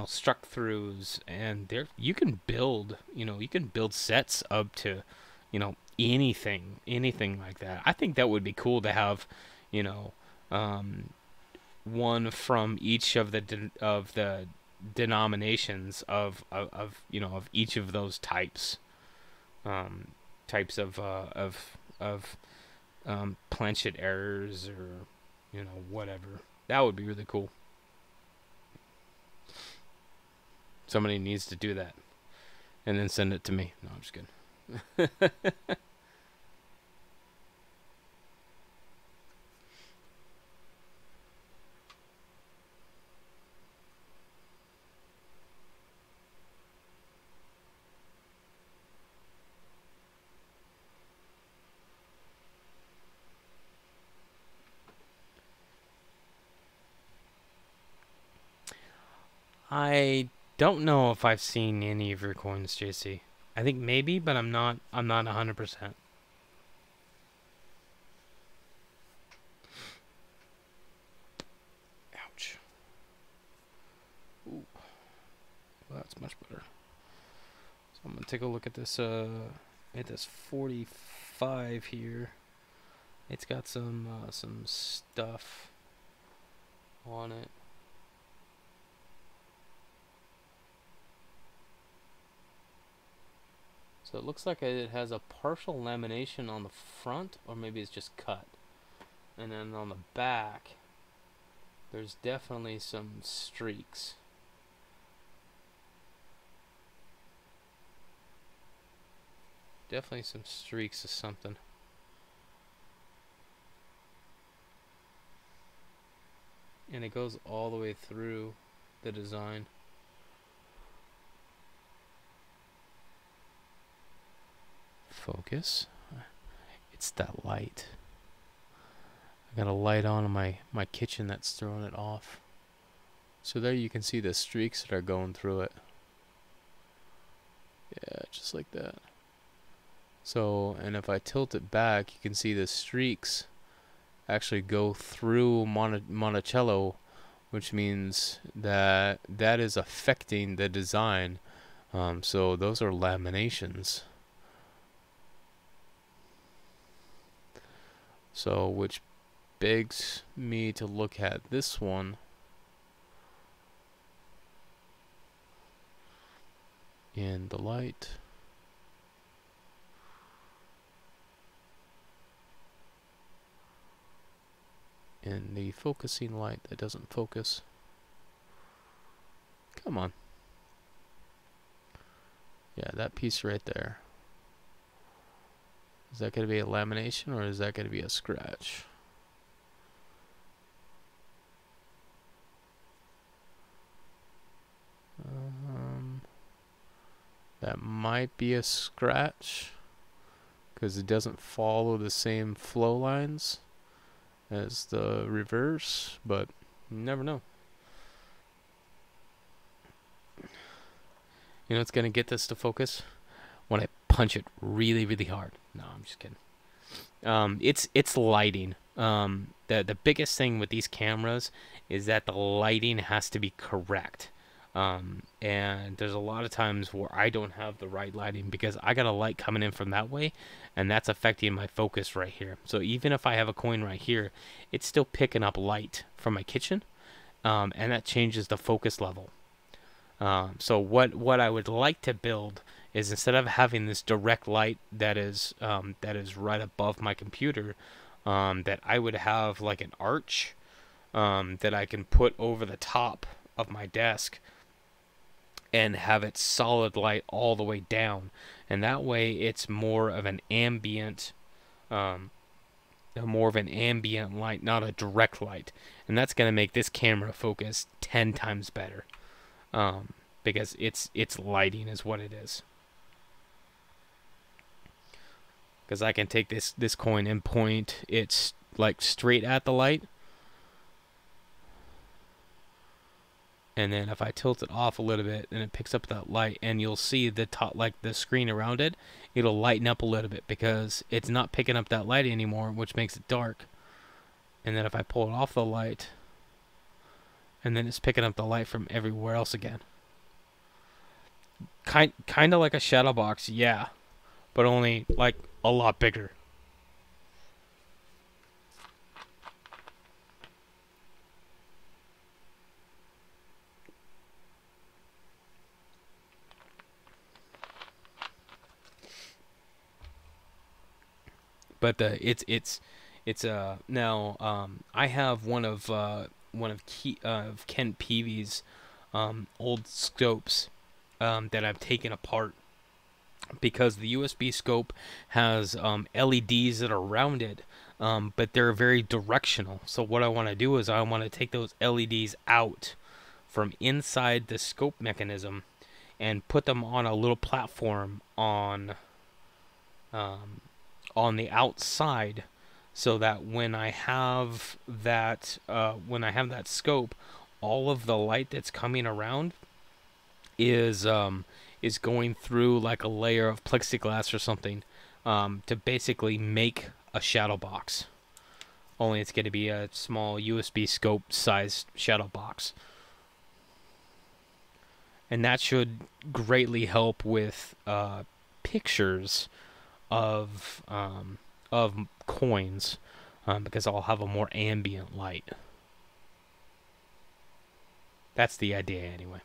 struck throughs, and there you can build sets up to anything like that. I think that would be cool to have you know um, one from each of the denominations of each of those um, types of planchet errors, or whatever. That would be really cool. Somebody needs to do that and then send it to me. No, I'm just kidding. I don't know if I've seen any of your coins, JC. I think maybe, but I'm not 100%. Ouch. Ooh, well, that's much better. So I'm gonna take a look at this 45 here. It's got some stuff on it. So it looks like it has a partial lamination on the front, or maybe it's just cut. And then on the back, there's definitely some streaks. Definitely some streaks of something. And it goes all the way through the design. Focus. It's that light. I got a light on in my kitchen that's throwing it off. So there you can see the streaks that are going through it. Yeah, just like that. So, and if I tilt it back, you can see the streaks actually go through Monticello, which means that that is affecting the design. So those are laminations. So, which begs me to look at this one in the light. In the focusing light that doesn't focus. Come on. Yeah, that piece right there. Is that going to be a lamination, or is that going to be a scratch? That might be a scratch, because it doesn't follow the same flow lines as the reverse, but you never know. You know what's going to get this to focus? When I punch it really, really hard. No, I'm just kidding. It's lighting. The biggest thing with these cameras is that the lighting has to be correct. And there's a lot of times where I don't have the right lighting because I got a light coming in from that way, and that's affecting my focus right here. So even if I have a coin right here, it's still picking up light from my kitchen, and that changes the focus level. So what I would like to build is, instead of having this direct light that is right above my computer, that I would have like an arch that I can put over the top of my desk and have it solid light all the way down, and that way it's more of an ambient light, not a direct light, and that's going to make this camera focus 10 times better, because it's lighting is what it is. Because I can take this coin and point it like straight at the light, And then if I tilt it off a little bit, then it picks up that light, and you'll see the top, like the screen around it, it'll lighten up a little bit because it's not picking up that light anymore, which makes it dark. And then if I pull it off the light, and then it's picking up the light from everywhere else again. Kind of like a shadow box, yeah, but only like a lot bigger. But it's now I have one of Ken Peavy's old scopes that I've taken apart because the USB scope has LEDs that are rounded, but they're very directional. So what I want to do is I want to take those LEDs out from inside the scope mechanism and put them on a little platform um, on the outside, so that when I have that scope, all of the light that's coming around is going through like a layer of plexiglass or something, to basically make a shadow box. Only it's going to be a small USB scope sized shadow box. And that should greatly help with pictures of coins, because I'll have a more ambient light. That's the idea anyway.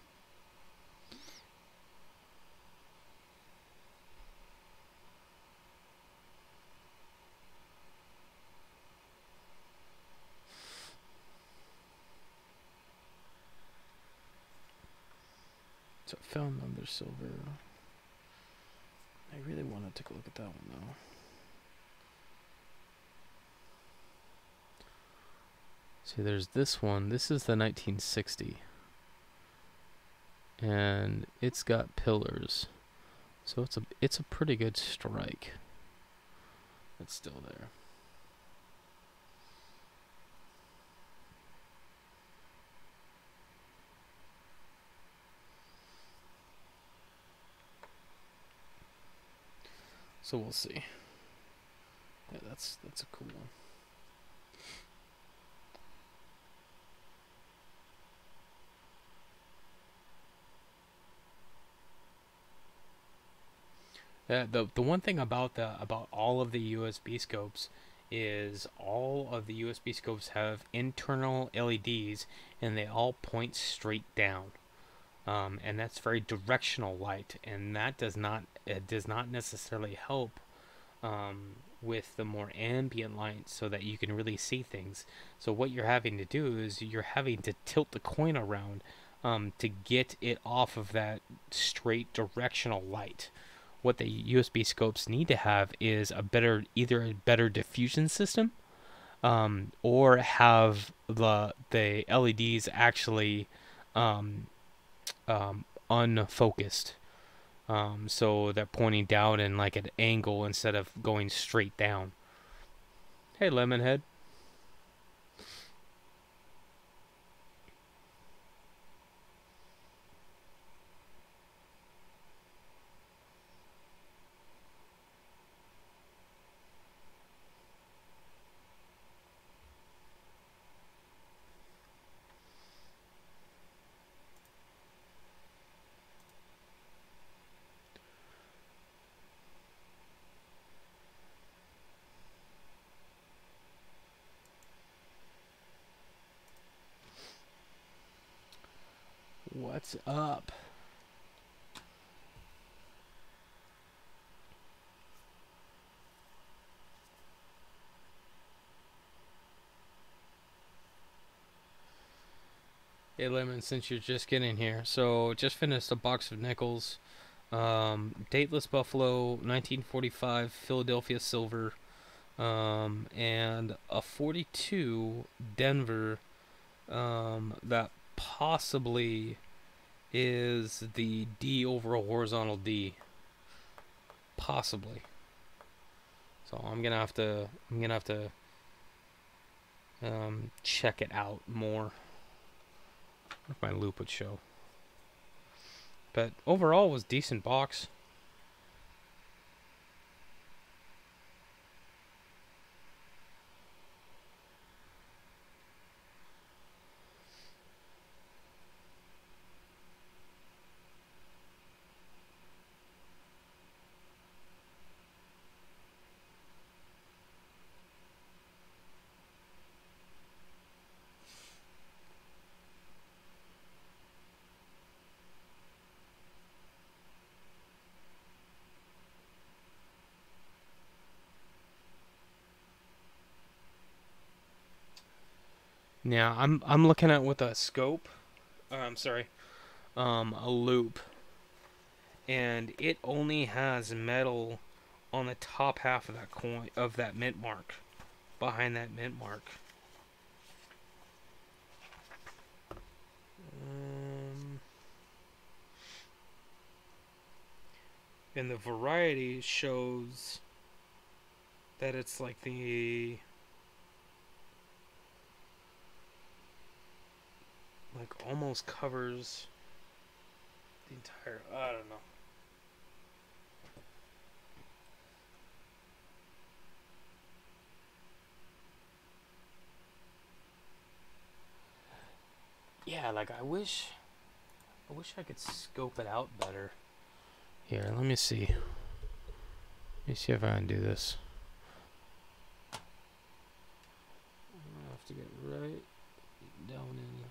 So I found another silver. I really want to take a look at that one though. See, there's this one. This is the 1960. And it's got pillars. So it's a pretty good strike. It's still there. So we'll see. Yeah, that's a cool one. The one thing about all of the USB scopes is all of the USB scopes have internal LEDs, and they all point straight down. And that's very directional light, and that does not necessarily help with the more ambient light, so that you can really see things. So what you're having to do is you're having to tilt the coin around to get it off of that straight directional light. What the USB scopes need to have is either a better diffusion system, or have the LEDs actually unfocused, so they're pointing down in like an angle instead of going straight down. Hey, Lemonhead. What's up? Hey, Lemon, since you're just getting here, so just finished a box of nickels. Dateless Buffalo, 1945 Philadelphia Silver, and a 42 Denver, that possibly is the D over a horizontal D. Possibly. So I'm gonna have to check it out more. if my loop would show. But overall, it was decent box. Now I'm looking at with a scope. I'm sorry, a loop, and it only has metal on the top half of that coin of that mint mark, behind that mint mark. And the variety shows that it's like the almost covers the entire. I don't know. Yeah, like I wish I could scope it out better. Here, let me see. Let me see if I can do this. I have to get right down in.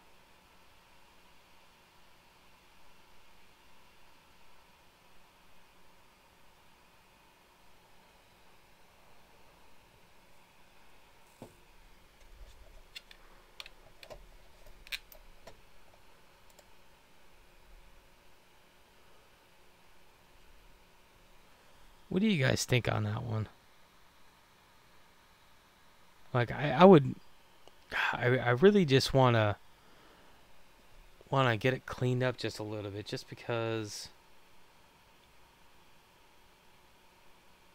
What do you guys think on that one? Like I would, I really just wanna get it cleaned up just a little bit, just because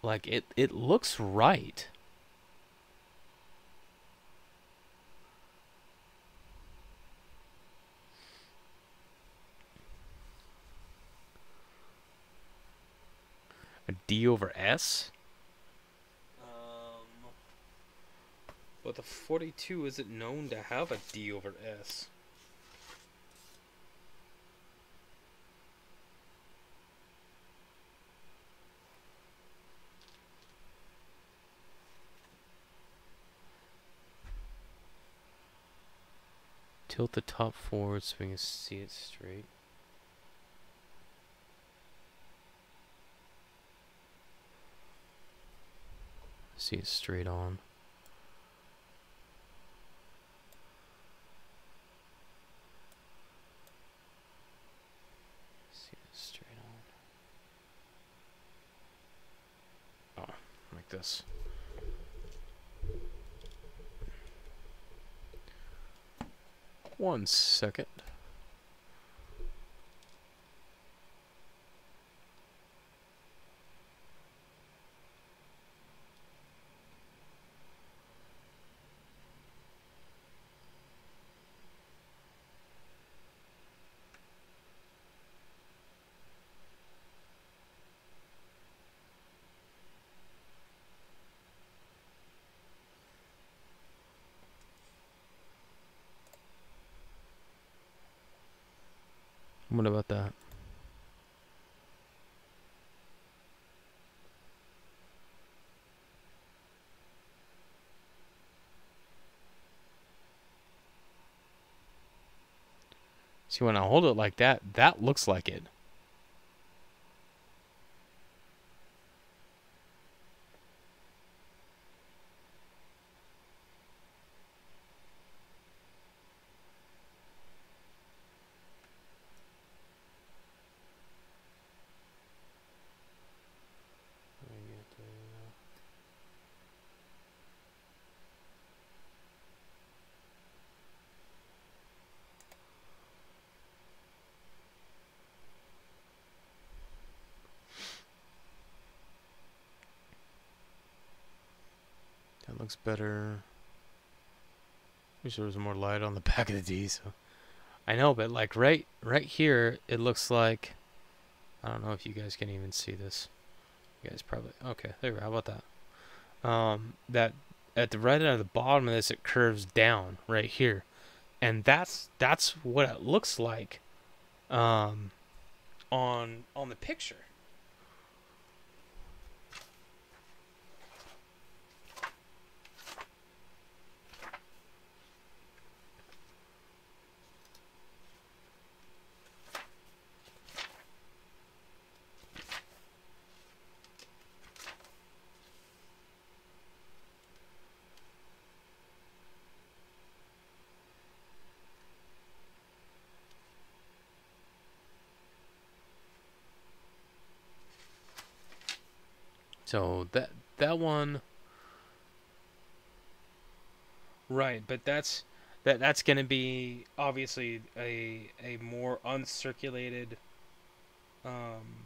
like it looks right. A D over S. But the 42 isn't known to have a D over S. Tilt the top forward so we can see it straight. See it straight on. See it straight on. Oh, like this. One second. What about that? See, when I hold it like that, that looks like it. That looks better. Wish there was more light on the back of the D. So I know, but like right here, it looks like, I don't know if you guys can even see this. You guys probably, okay, there we go. How about that? That at the right at the bottom of this, it curves down right here, and that's what it looks like um, on the picture. So that one, right? But that's going to be obviously a more uncirculated. Um,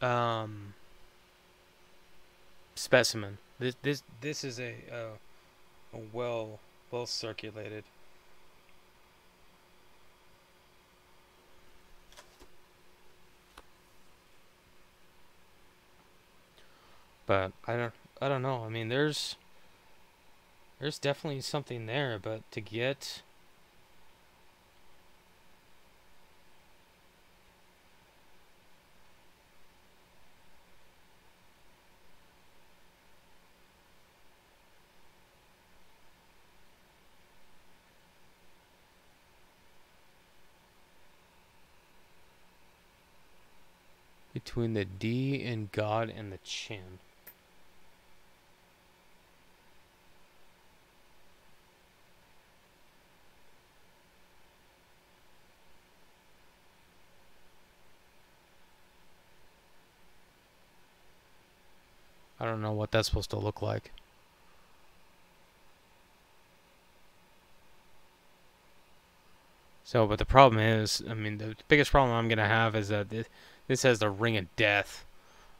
um, Specimen. This is a well circulated. But I don't know. I mean, there's definitely something there, but to get between the D and God and the chin. I don't know what that's supposed to look like. So, but the problem is, I mean, the biggest problem I'm gonna have is that this has the ring of death,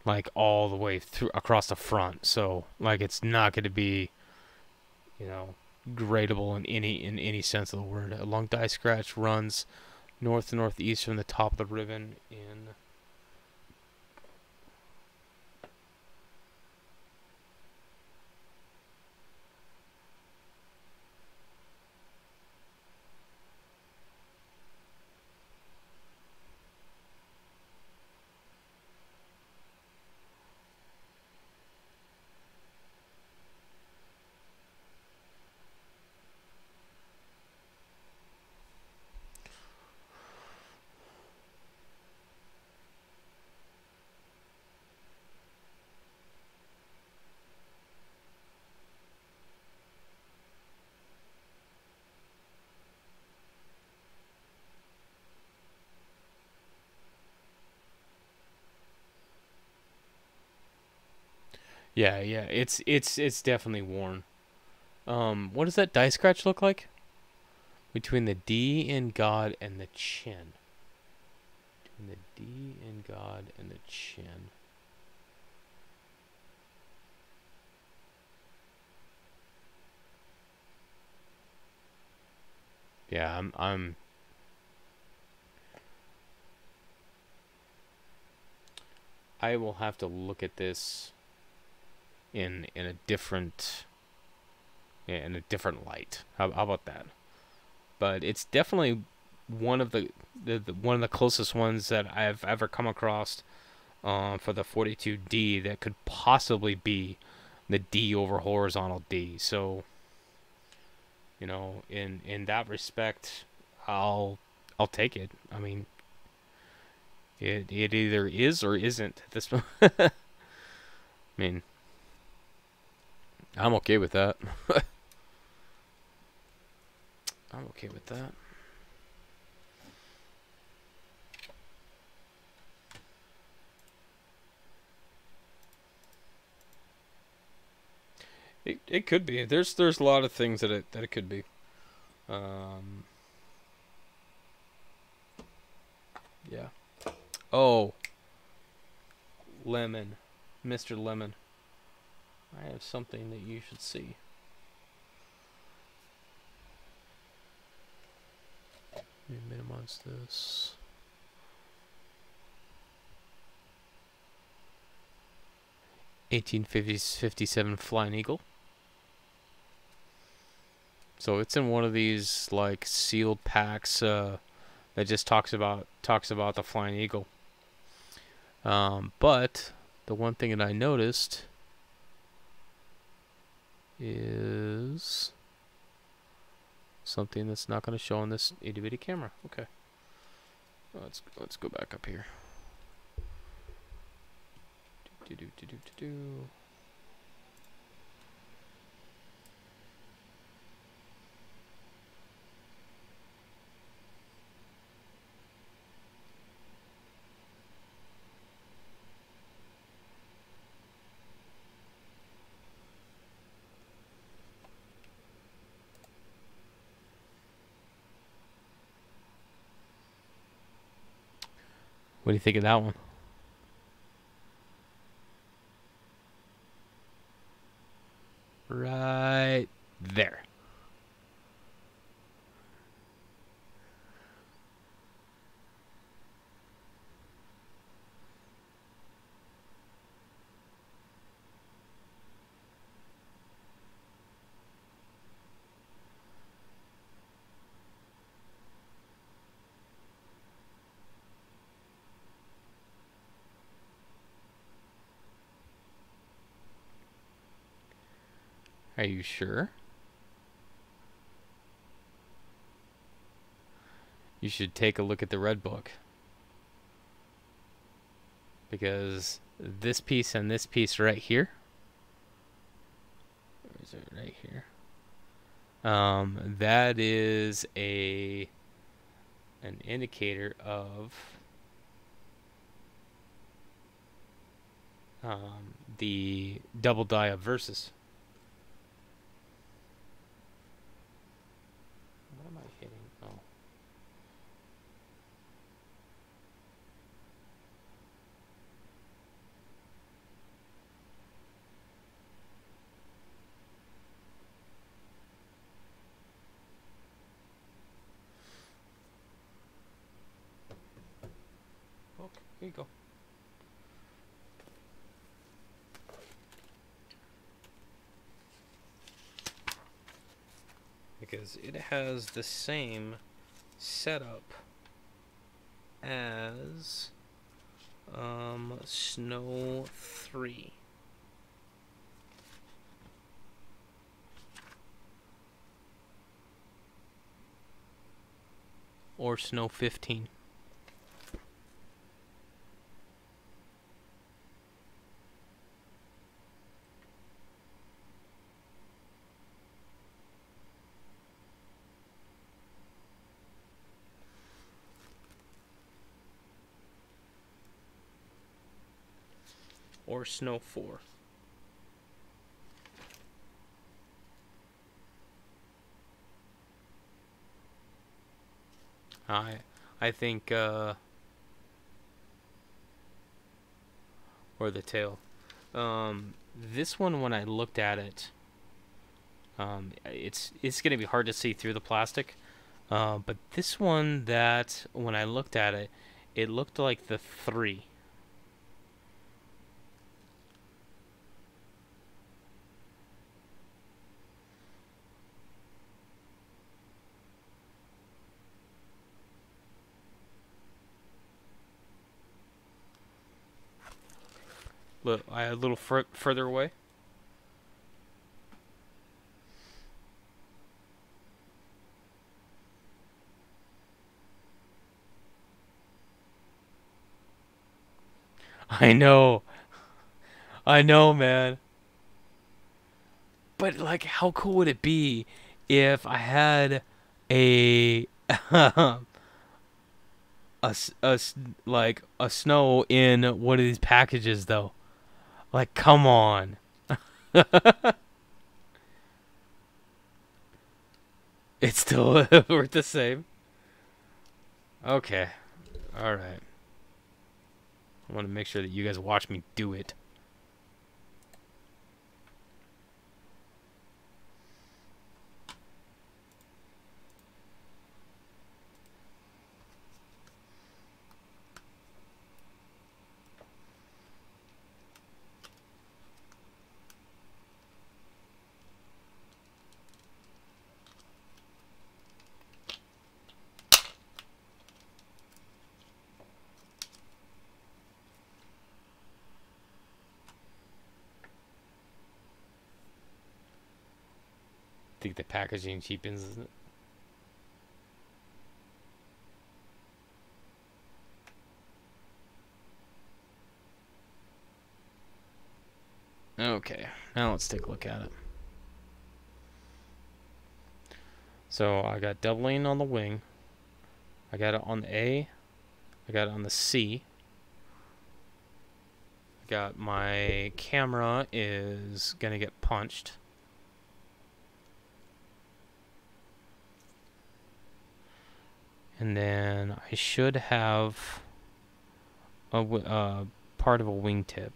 like all the way through across the front. So, like, it's not gonna be, you know, gradable in any sense of the word. A long die scratch runs north to northeast from the top of the ribbon in. Yeah, yeah, it's definitely worn. What does that die scratch look like? Between the D in God and the chin. Between the D in God and the chin. Yeah, I will have to look at this in a different, yeah, in a different light. How about that? But it's definitely one of the one of the closest ones that I've ever come across for the 42D that could possibly be the D over horizontal D. So, you know, in that respect, I'll take it. I mean, it either is or isn't at this point. I mean, I'm okay with that. I'm okay with that. It could be. There's a lot of things that it could be. Um, yeah. Oh, lemon. Mr. Lemon, I have something that you should see. Let me minimize this. (1857) Flying Eagle. So it's in one of these like sealed packs that just talks about the Flying Eagle. But the one thing that I noticed is something that's not going to show on this itty bitty camera. Okay, let's go back up here. What do you think of that one? Right there. Are you sure? You should take a look at the Red Book. Because this piece and this piece right here. Where is it? Right here. That is an indicator of the double die of verses. What am I hitting? Oh. Okay, here you go. Because it has the same setup as Snow 3. Or Snow 15. Or Snow 4. I think or the tail. This one, when I looked at it, it's gonna be hard to see through the plastic. But this one, that when I looked at it, it looked like the 3. A little further away. I know, man. But like, how cool would it be if I had a like a snow in one of these packages, though? Like, come on. It's still worth the same. Okay. Alright. I want to make sure that you guys watch me do it. think the packaging cheapens, isn't it? Okay, now let's take a look at it. So I got doubling on the wing. I got it on the A. I got it on the C. I got my camera is gonna get punched. And then I should have a part of a wingtip.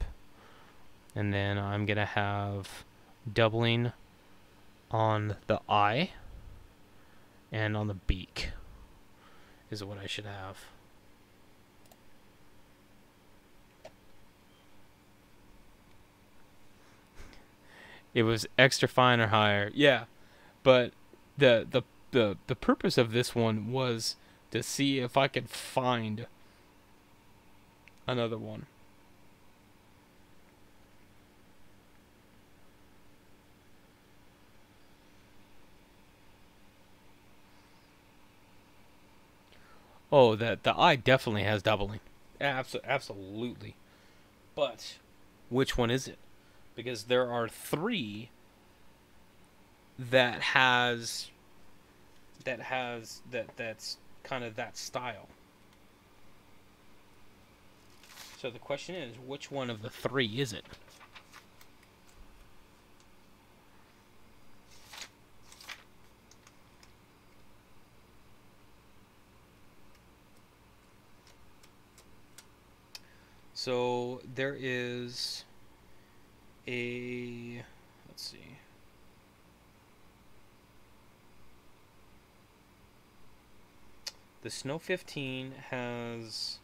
And then I'm gonna have doubling on the eye and on the beak is what I should have. It was extra fine or higher. Yeah. But the purpose of this one was to see if I could find another one. Oh, the eye definitely has doubling. Absolutely. But which one is it? Because there are three that's kind of that style. So the question is, which one of the three is it? So there is a, let's see. The Snow 15 has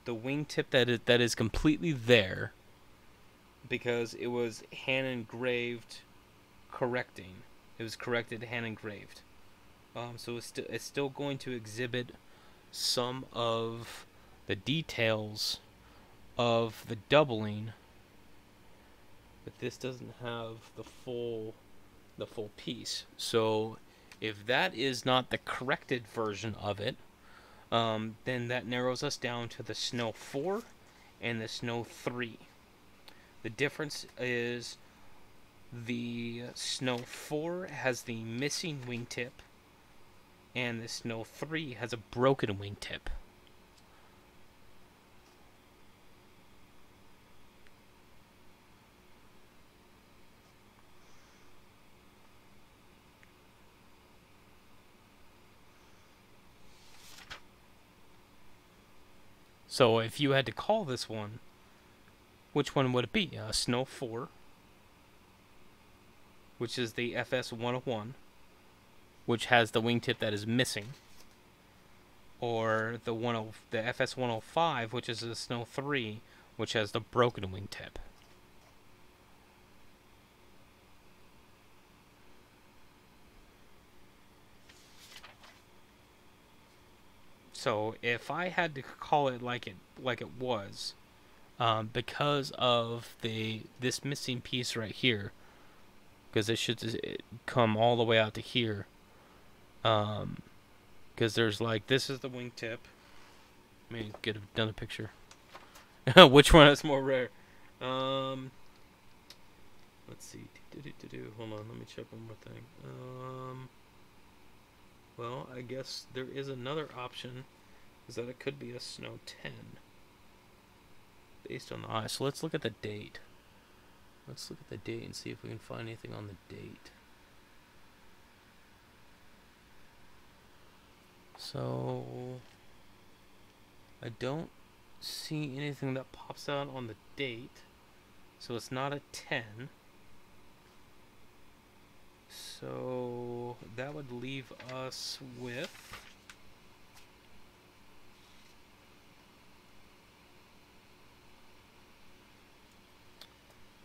the wingtip that is completely there because it was hand engraved correcting. It was corrected hand engraved. So it's still going to exhibit some of the details of the doubling, but this doesn't have the full piece. So if that is not the corrected version of it, then that narrows us down to the Snow 4 and the Snow 3. The difference is the Snow 4 has the missing wingtip, and the Snow 3 has a broken wingtip. So if you had to call this one, which one would it be? Snow 4, which is the FS 101, which has the wingtip that is missing, or the FS 105, which is the Snow 3, which has the broken wingtip. So if I had to call it like it was, because of this missing piece right here, because it should come all the way out to here, because there's like, this is the wingtip. Let me get another picture. Which one is more rare? Let's see. Hold on, let me check one more thing. Well, I guess there is another option, is that it could be a Snow 10 based on the eye. So let's look at the date. Let's look at the date and see if we can find anything on the date. So I don't see anything that pops out on the date. So it's not a 10. So that would leave us with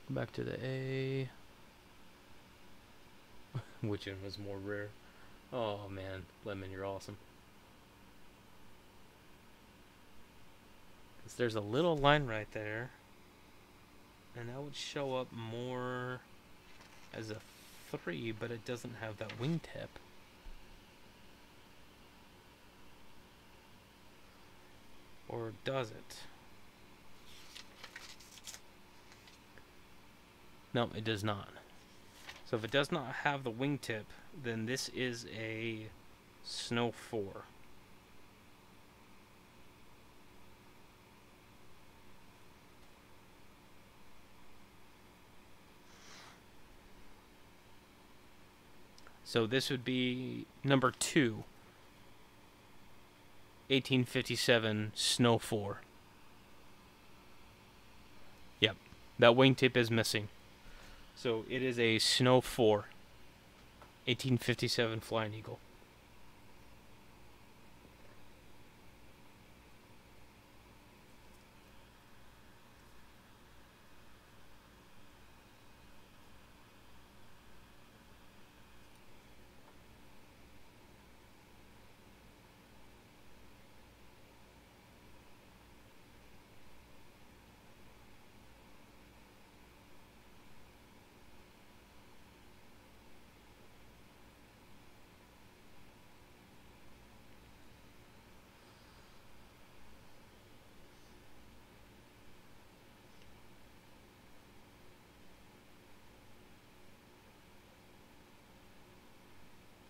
back to the A. Which one was more rare? Oh man, Lemon, you're awesome. Because there's a little line right there, and that would show up more as a 3, but it doesn't have that wingtip. Or does it? No, it does not. So if it does not have the wingtip, then this is a Snow 4. So this would be number 2, 1857 Snow 4. Yep, that wingtip is missing. So it is a Snow 4, 1857 Flying Eagle.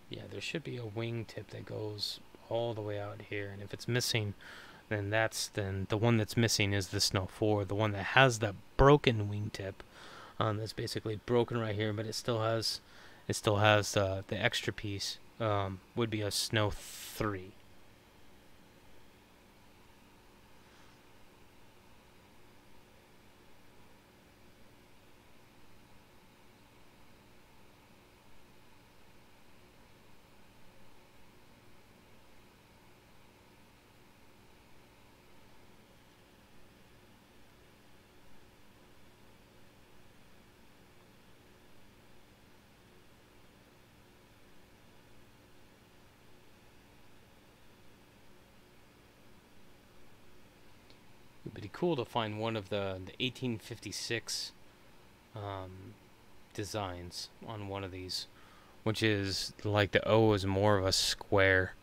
Yeah, there should be a wingtip that goes all the way out here, and if it's missing, then the one that's missing is the Snow 4, the one that has that broken wingtip. That's basically broken right here, but it still has the extra piece. Would be a Snow 3. It'd be cool to find one of the 1856 designs on one of these, which is like the O is more of a square,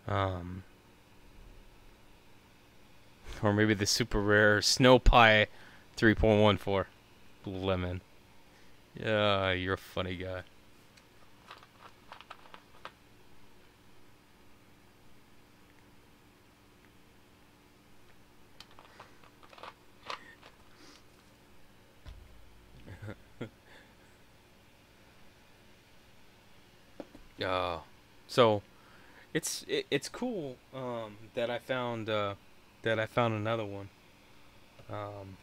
um, or maybe the super rare Snow Pie 3.14 lemon. Yeah, you're a funny guy. Yeah. So it's cool that I found another one. Um,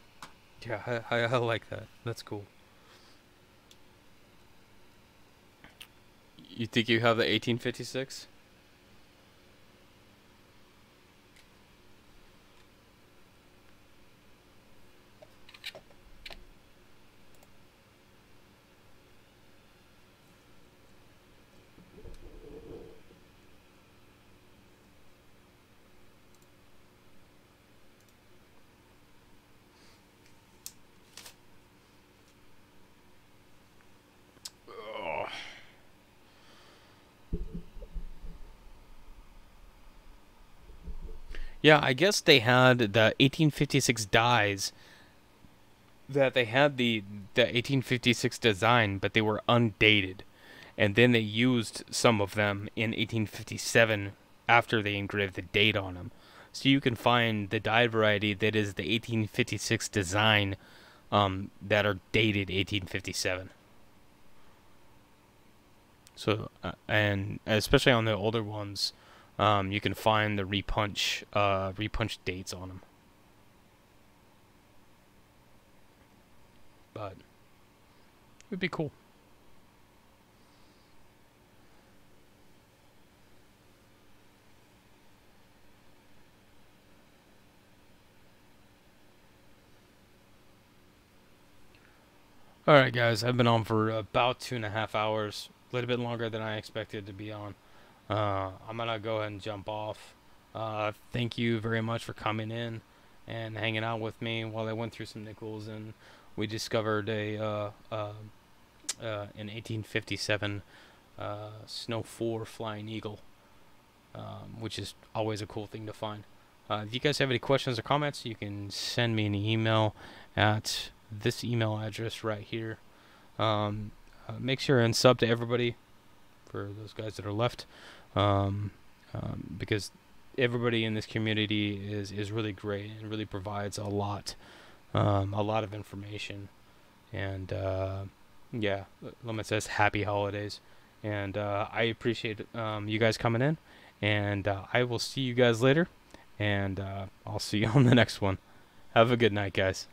yeah, I like that. That's cool. You think you have the 1856? Oh. Yeah, I guess they had the 1856 dies that they had the 1856 design, but they were undated, and then they used some of them in 1857 after they engraved the date on them. So you can find the die variety that is the 1856 design that are dated 1857. So and especially on the older ones, you can find the repunch dates on them. But it would be cool. All right, guys, I've been on for about 2.5 hours, a little bit longer than I expected to be on. I'm gonna go ahead and jump off. Thank you very much for coming in and hanging out with me while I went through some nickels and we discovered an 1857 Snow 4 Flying Eagle, which is always a cool thing to find. If you guys have any questions or comments, you can send me an email at this email address right here. Make sure and sub to everybody for those guys that are left, because everybody in this community is really great and really provides a lot of information. And yeah, Lemon says happy holidays, and I appreciate you guys coming in, and I will see you guys later, and I'll see you on the next one. Have a good night, guys.